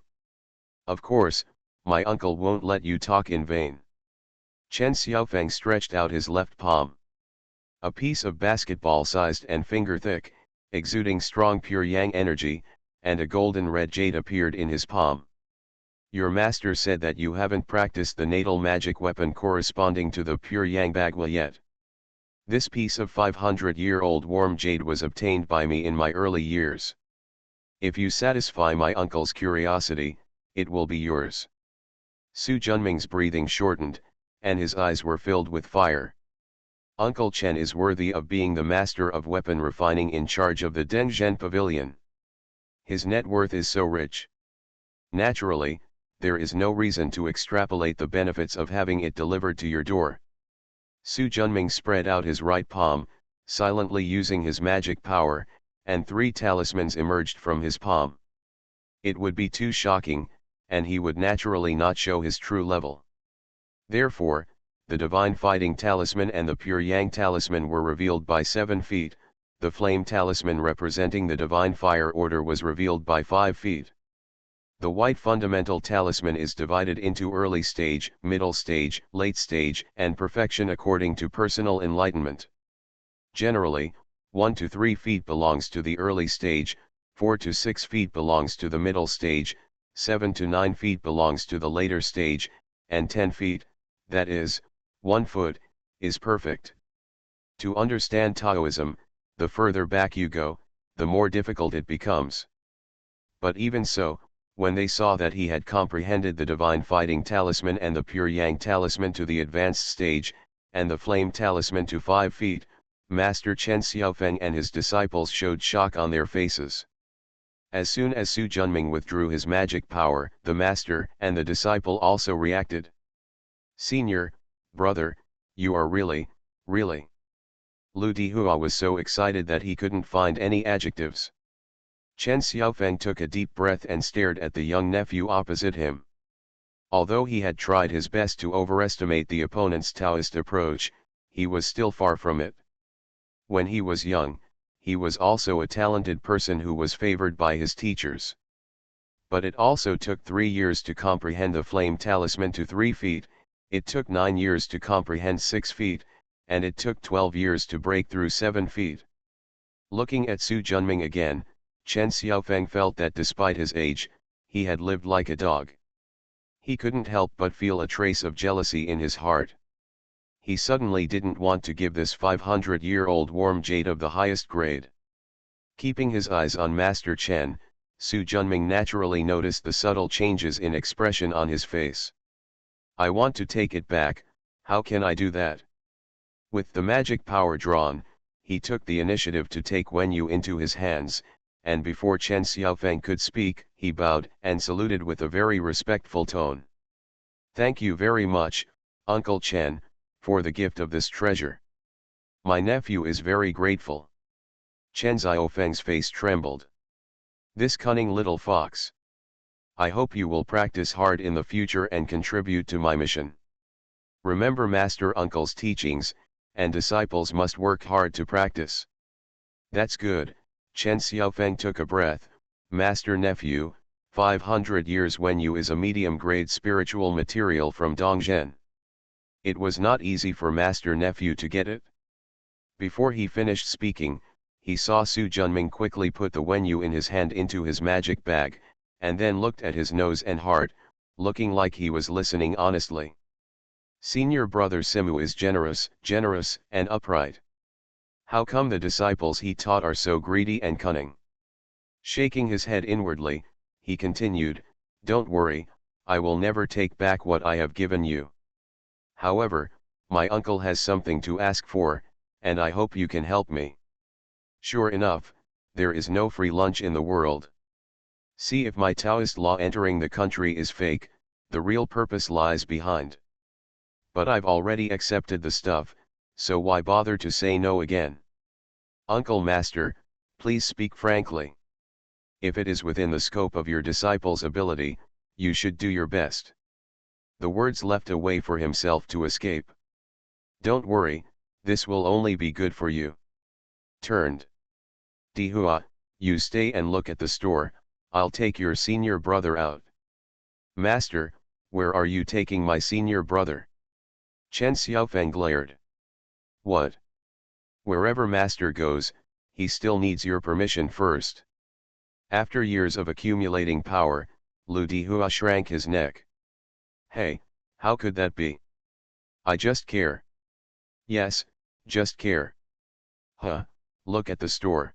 Of course, my uncle won't let you talk in vain. Chen Xiaofeng stretched out his left palm. A piece of basketball-sized and finger-thick, exuding strong pure yang energy, and a golden red jade appeared in his palm. Your master said that you haven't practiced the natal magic weapon corresponding to the pure yang bagua yet. This piece of 500-year-old warm jade was obtained by me in my early years. If you satisfy my uncle's curiosity, it will be yours. Su Junming's breathing shortened, and his eyes were filled with fire. Uncle Chen is worthy of being the master of weapon refining in charge of the Denzhen Pavilion. His net worth is so rich. Naturally, there is no reason to extrapolate the benefits of having it delivered to your door. Su Junming spread out his right palm, silently using his magic power, and 3 talismans emerged from his palm. It would be too shocking, and he would naturally not show his true level. Therefore, the Divine Fighting Talisman and the Pure Yang Talisman were revealed by 7 feet, the Flame Talisman representing the Divine Fire Order was revealed by 5 feet. The White Fundamental Talisman is divided into early stage, middle stage, late stage, and perfection according to personal enlightenment. Generally, 1 to 3 feet belongs to the early stage, 4 to 6 feet belongs to the middle stage, 7 to 9 feet belongs to the later stage, and 10 feet, that is, 1 foot, is perfect. To understand Taoism, the further back you go, the more difficult it becomes. But even so, when they saw that he had comprehended the divine fighting talisman and the pure yang talisman to the advanced stage, and the flame talisman to 5 feet, Master Chen Xiaofeng and his disciples showed shock on their faces. As soon as Su Junming withdrew his magic power, the master and the disciple also reacted. "Senior, brother, you are really, really." Lu Dihua was so excited that he couldn't find any adjectives. Chen Xiaofeng took a deep breath and stared at the young nephew opposite him. Although he had tried his best to overestimate the opponent's Taoist approach, he was still far from it. When he was young, he was also a talented person who was favored by his teachers. But it also took 3 years to comprehend the flame talisman to 3 feet, it took 9 years to comprehend 6 feet, and it took 12 years to break through 7 feet. Looking at Su Junming again, Chen Xiaofeng felt that despite his age, he had lived like a dog. He couldn't help but feel a trace of jealousy in his heart. He suddenly didn't want to give this 500-year-old warm jade of the highest grade. Keeping his eyes on Master Chen, Su Junming naturally noticed the subtle changes in expression on his face. "I want to take it back, how can I do that?" With the magic power drawn, he took the initiative to take Wenyu into his hands, and before Chen Xiaofeng could speak, he bowed and saluted with a very respectful tone. "Thank you very much, Uncle Chen, for the gift of this treasure. My nephew is very grateful." Chen Xiaofeng's face trembled. "This cunning little fox. I hope you will practice hard in the future and contribute to my mission. Remember Master Uncle's teachings, and disciples must work hard to practice." "That's good." Chen Xiaofeng took a breath. "Master nephew, 500 years Wenyu is a medium-grade spiritual material from Dongzhen." It was not easy for Master nephew to get it. Before he finished speaking, he saw Su Junming quickly put the Wenyu in his hand into his magic bag, and then looked at his nose and heart, looking like he was listening honestly. "Senior brother Simu is generous and upright. How come the disciples he taught are so greedy and cunning?" Shaking his head inwardly, he continued, "Don't worry, I will never take back what I have given you. However, my uncle has something to ask for, and I hope you can help me." "Sure enough, there is no free lunch in the world. See if my Taoist law entering the country is fake, the real purpose lies behind. But I've already accepted the stuff, so why bother to say no again? Uncle Master, please speak frankly. If it is within the scope of your disciple's ability, you should do your best." The words left a way for himself to escape. "Don't worry, this will only be good for you." Turned. "Dihua, you stay and look at the store, I'll take your senior brother out." "Master, where are you taking my senior brother?" Chen Xiaofeng glared. "What? Wherever master goes, he still needs your permission first." After years of accumulating power, Lu Dihua shrank his neck. "Hey, how could that be? I just care." "Yes, just care. Huh, look at the store."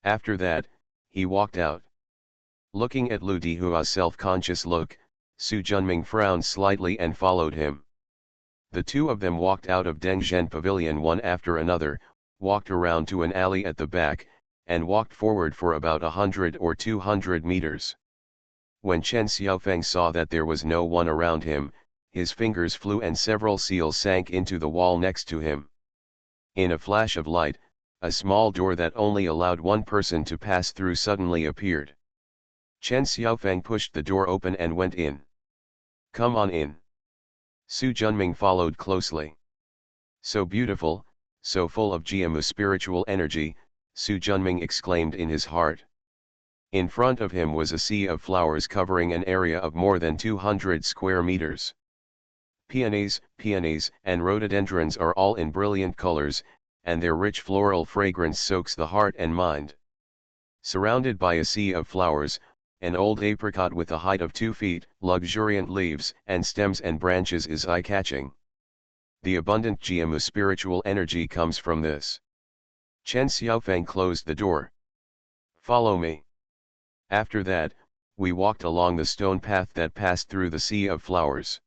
After that, he walked out. Looking at Lu Dihua's self-conscious look, Su Junming frowned slightly and followed him. The two of them walked out of Dengzhen Pavilion one after another, walked around to an alley at the back, and walked forward for about 100 or 200 meters. When Chen Xiaofeng saw that there was no one around him, his fingers flew and several seals sank into the wall next to him. In a flash of light, a small door that only allowed one person to pass through suddenly appeared. Chen Xiaofeng pushed the door open and went in. "Come on in." Su Junming followed closely. "So beautiful, so full of GMO spiritual energy," Su Junming exclaimed in his heart. In front of him was a sea of flowers covering an area of more than 200 square meters. Peonies, and rhododendrons are all in brilliant colors, and their rich floral fragrance soaks the heart and mind. Surrounded by a sea of flowers, An old apricot with a height of 2 feet, luxuriant leaves and stems and branches is eye-catching. The abundant GMU spiritual energy comes from this. Chen Xiaofeng closed the door. Follow me. After that, we walked along the stone path that passed through the sea of flowers.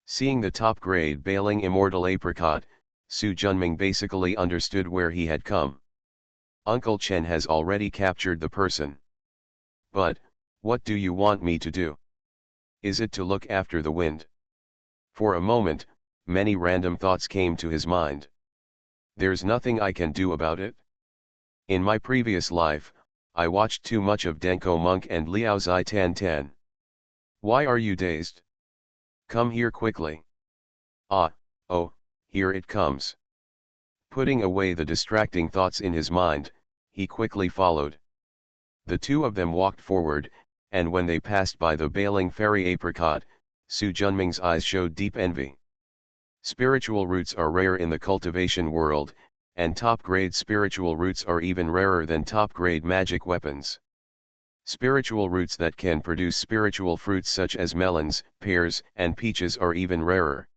Seeing the top-grade bailing immortal apricot, Su Junming basically understood where he had come. Uncle Chen has already captured the person. But, what do you want me to do? Is it to look after the wind? For a moment, many random thoughts came to his mind. There's nothing I can do about it. In my previous life, I watched too much of Denko Monk and Liao Zai Tan Tan. Why are you dazed? Come here quickly. Ah, oh, here it comes. Putting away the distracting thoughts in his mind, he quickly followed. The two of them walked forward, and when they passed by the bailing fairy apricot, Su Junming's eyes showed deep envy. Spiritual roots are rare in the cultivation world, and top-grade spiritual roots are even rarer than top-grade magic weapons. Spiritual roots that can produce spiritual fruits such as melons, pears, and peaches are even rarer.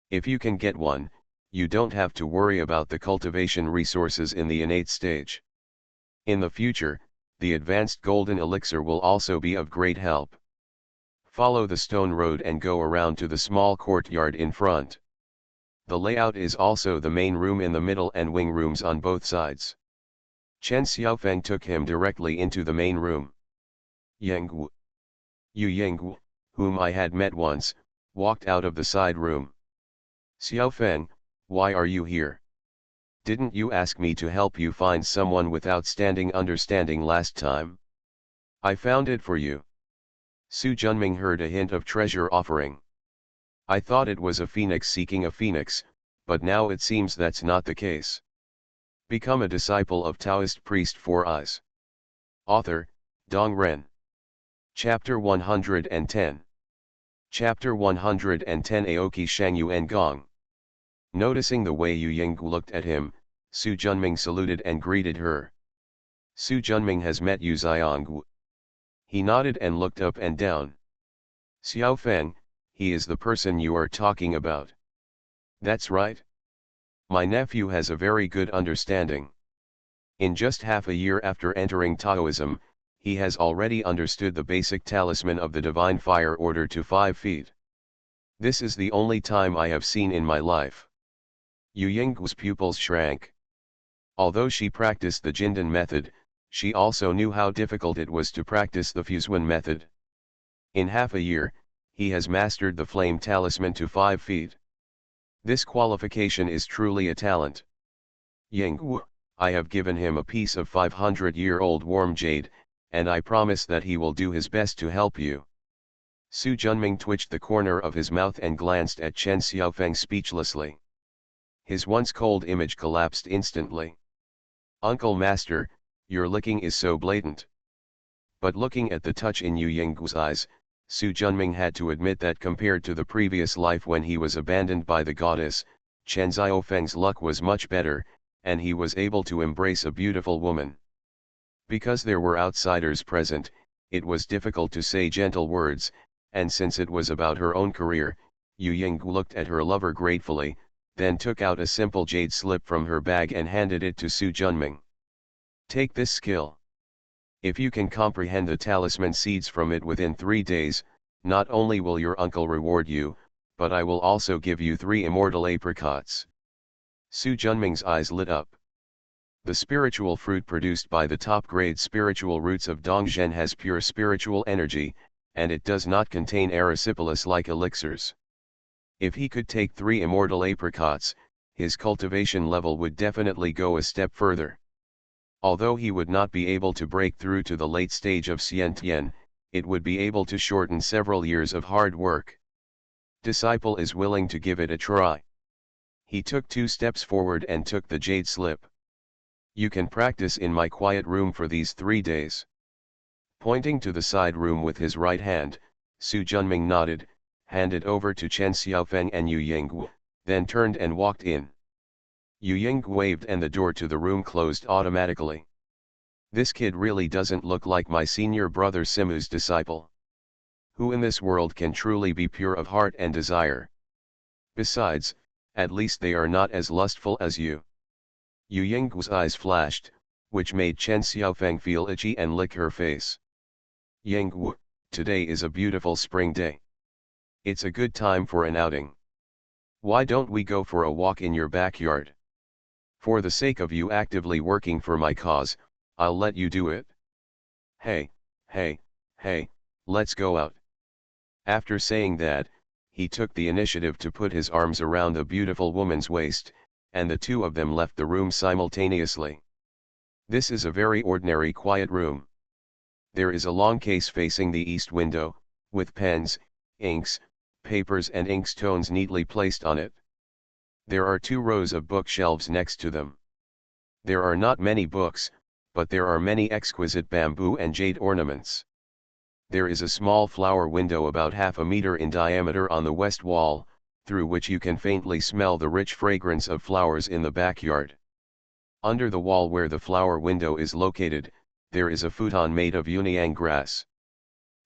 If you can get one, you don't have to worry about the cultivation resources in the innate stage. In the future, the advanced golden elixir will also be of great help. Follow the stone road and go around to the small courtyard in front. The layout is also the main room in the middle and wing rooms on both sides. Chen Xiaofeng took him directly into the main room. Yanggu. Yu Yanggu, whom I had met once, walked out of the side room. Xiaofeng, why are you here? Didn't you ask me to help you find someone with outstanding understanding last time? I found it for you. Su Junming heard a hint of treasure offering. I thought it was a phoenix seeking a phoenix, but now it seems that's not the case. Become a disciple of Taoist priest Four Eyes. Author, Dong Ren. Chapter 110. Chapter 110 Aoki Shangyu Gong. Noticing the way Yu Yinggu looked at him, Su Junming saluted and greeted her. Su Junming has met Yu Xianggu. He nodded and looked up and down. Xiaofeng, he is the person you are talking about. That's right. My nephew has a very good understanding. In just half a year after entering Taoism, he has already understood the basic talisman of the divine fire order to 5 feet. This is the only time I have seen in my life. Yu Yinggu's pupils shrank. Although she practiced the Jindan method, she also knew how difficult it was to practice the Fuzuan method. In half a year, he has mastered the flame talisman to 5 feet. This qualification is truly a talent. Yinggu, I have given him a piece of 500-year-old warm jade, and I promise that he will do his best to help you. Su Junming twitched the corner of his mouth and glanced at Chen Xiaofeng speechlessly. His once cold image collapsed instantly. Uncle Master, your licking is so blatant. But looking at the touch in Yu Yinggu's eyes, Su Junming had to admit that compared to the previous life when he was abandoned by the goddess, Chen Xiaofeng's luck was much better, and he was able to embrace a beautiful woman. Because there were outsiders present, it was difficult to say gentle words, and since it was about her own career, Yu Yinggu looked at her lover gratefully, then took out a simple jade slip from her bag and handed it to Su Junming. Take this skill. If you can comprehend the talisman seeds from it within 3 days, not only will your uncle reward you, but I will also give you 3 immortal apricots. Su Junming's eyes lit up. The spiritual fruit produced by the top-grade spiritual roots of Dongzhen has pure spiritual energy, and it does not contain erysipelas-like elixirs. If he could take 3 immortal apricots, his cultivation level would definitely go a step further. Although he would not be able to break through to the late stage of Xiantian, it would be able to shorten several years of hard work. Disciple is willing to give it a try. He took 2 steps forward and took the jade slip. You can practice in my quiet room for these 3 days. Pointing to the side room with his right hand, Su Junming nodded, handed over to Chen Xiaofeng and Yu Yinggu, then turned and walked in. Yu Yinggu waved and the door to the room closed automatically. This kid really doesn't look like my senior brother Simu's disciple. Who in this world can truly be pure of heart and desire? Besides, at least they are not as lustful as you. Yu Yinggu's eyes flashed, which made Chen Xiaofeng feel itchy and lick her face. Yinggu, today is a beautiful spring day. It's a good time for an outing. Why don't we go for a walk in your backyard? For the sake of you actively working for my cause, I'll let you do it. Hey, hey, hey, let's go out. After saying that, he took the initiative to put his arms around the beautiful woman's waist, and the two of them left the room simultaneously. This is a very ordinary quiet room. There is a long case facing the east window, with pens, inks, papers and inkstones neatly placed on it. There are 2 rows of bookshelves next to them. There are not many books, but there are many exquisite bamboo and jade ornaments. There is a small flower window about half a meter in diameter on the west wall, through which you can faintly smell the rich fragrance of flowers in the backyard. Under the wall where the flower window is located, there is a futon made of yunyang grass.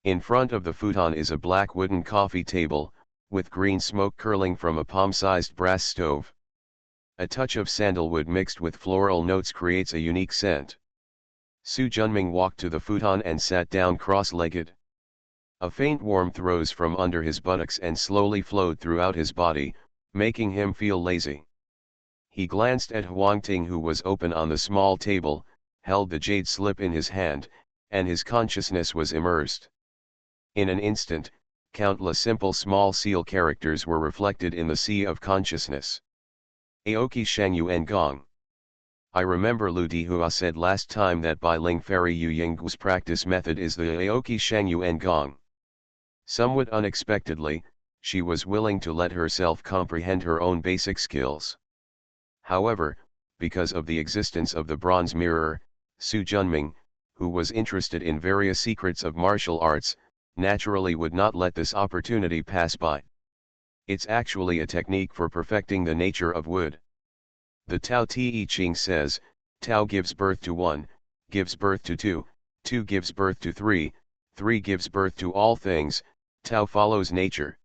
In front of the futon is a black wooden coffee table, with green smoke curling from a palm-sized brass stove. A touch of sandalwood mixed with floral notes creates a unique scent. Su Junming walked to the futon and sat down cross-legged. A faint warmth rose from under his buttocks and slowly flowed throughout his body, making him feel lazy. He glanced at Huangting, who was open on the small table, held the jade slip in his hand, and his consciousness was immersed. In an instant, countless simple small seal characters were reflected in the sea of consciousness. Aoki Shangyu Gong. I remember Lu Dihua said last time that Bai Ling Fairy Yu Yinggu's practice method is the Aoki Shangyu Gong. Somewhat unexpectedly, she was willing to let herself comprehend her own basic skills. However, because of the existence of the bronze mirror, Su Junming, who was interested in various secrets of martial arts, naturally would not let this opportunity pass by. It's actually a technique for perfecting the nature of wood. The Tao Te Ching says, Tao gives birth to 1, gives birth to 2, 2 gives birth to 3, 3 gives birth to all things, Tao follows nature.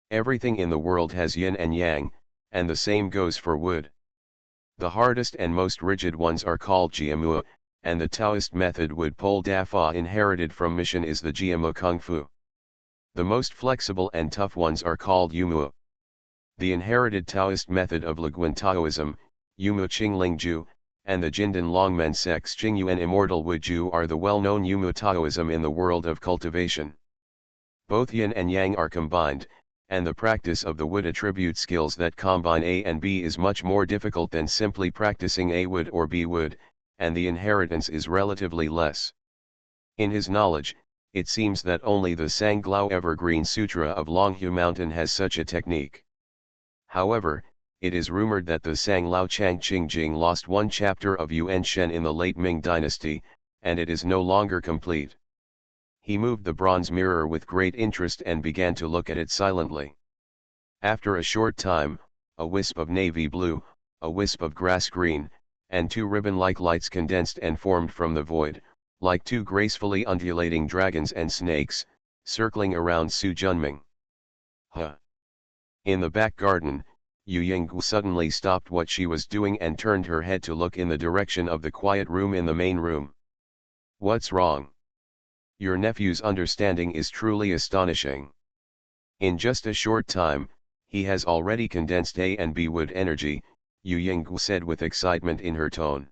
Everything in the world has yin and yang, and the same goes for wood. The hardest and most rigid ones are called jiamua, and the Taoist method wood pole dafa inherited from Mission is the jiamua kung fu. The most flexible and tough ones are called yumua. The inherited Taoist method of Laguan Taoism, Yumu Qingling Ju, and the Jindan Longmen Sex Qingyuan Immortal Wood Ju are the well-known Yumu Taoism in the world of cultivation. Both yin and yang are combined, and the practice of the wood attribute skills that combine A and B is much more difficult than simply practicing A wood or B wood, and the inheritance is relatively less. In his knowledge, it seems that only the Sanglao Evergreen Sutra of Longhu Mountain has such a technique. However, it is rumored that the Sanglao Chang Qingjing lost one chapter of Yuan Shen in the late Ming dynasty, and it is no longer complete. He moved the bronze mirror with great interest and began to look at it silently. After a short time, a wisp of navy blue, a wisp of grass green, and 2 ribbon-like lights condensed and formed from the void, like 2 gracefully undulating dragons and snakes, circling around Su Junming. Huh! In the back garden, Yu Yinggu suddenly stopped what she was doing and turned her head to look in the direction of the quiet room in the main room. What's wrong? Your nephew's understanding is truly astonishing. In just a short time, he has already condensed A and B wood energy, Yu Yinggu said with excitement in her tone.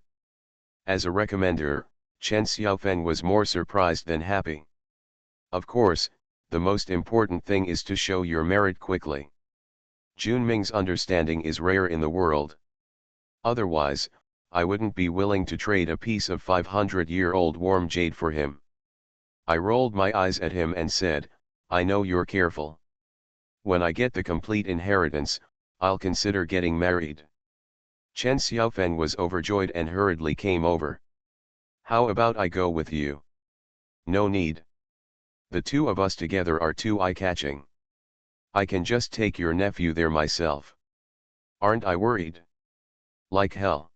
As a recommender, Chen Xiaofeng was more surprised than happy. Of course, the most important thing is to show your merit quickly. Junming's understanding is rare in the world. Otherwise, I wouldn't be willing to trade a piece of 500-year-old warm jade for him. I rolled my eyes at him and said, I know you're careful. When I get the complete inheritance, I'll consider getting married. Chen Xiaofeng was overjoyed and hurriedly came over. How about I go with you? No need. The 2 of us together are too eye-catching. I can just take your nephew there myself. Aren't I worried? Like hell.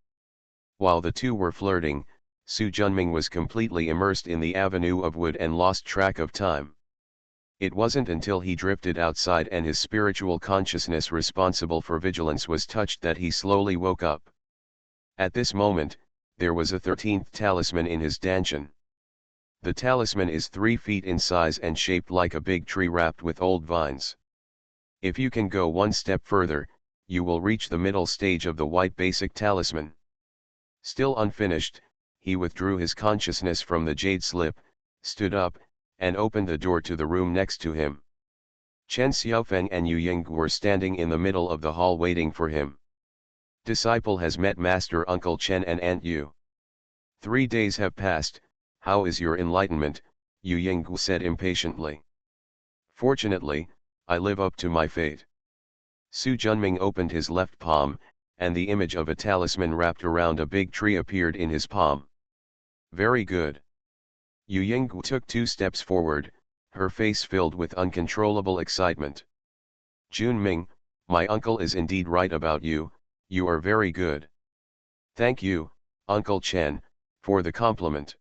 While the 2 were flirting, Su Junming was completely immersed in the avenue of wood and lost track of time. It wasn't until he drifted outside and his spiritual consciousness responsible for vigilance was touched that he slowly woke up. At this moment, there was a 13th talisman in his dantian. The talisman is 3 feet in size and shaped like a big tree wrapped with old vines. If you can go one step further, you will reach the middle stage of the white basic talisman. Still unfinished, he withdrew his consciousness from the jade slip, stood up, and opened the door to the room next to him. Chen Xiaofeng and Yu Ying were standing in the middle of the hall waiting for him. Disciple has met Master Uncle Chen and Aunt Yu. 3 days have passed, how is your enlightenment? Yu Ying said impatiently. Fortunately, I live up to my fate. Su Junming opened his left palm, and the image of a talisman wrapped around a big tree appeared in his palm. Very good. Yu Ying took 2 steps forward, her face filled with uncontrollable excitement. Junming, my uncle is indeed right about you, you are very good. Thank you, Uncle Chen, for the compliment.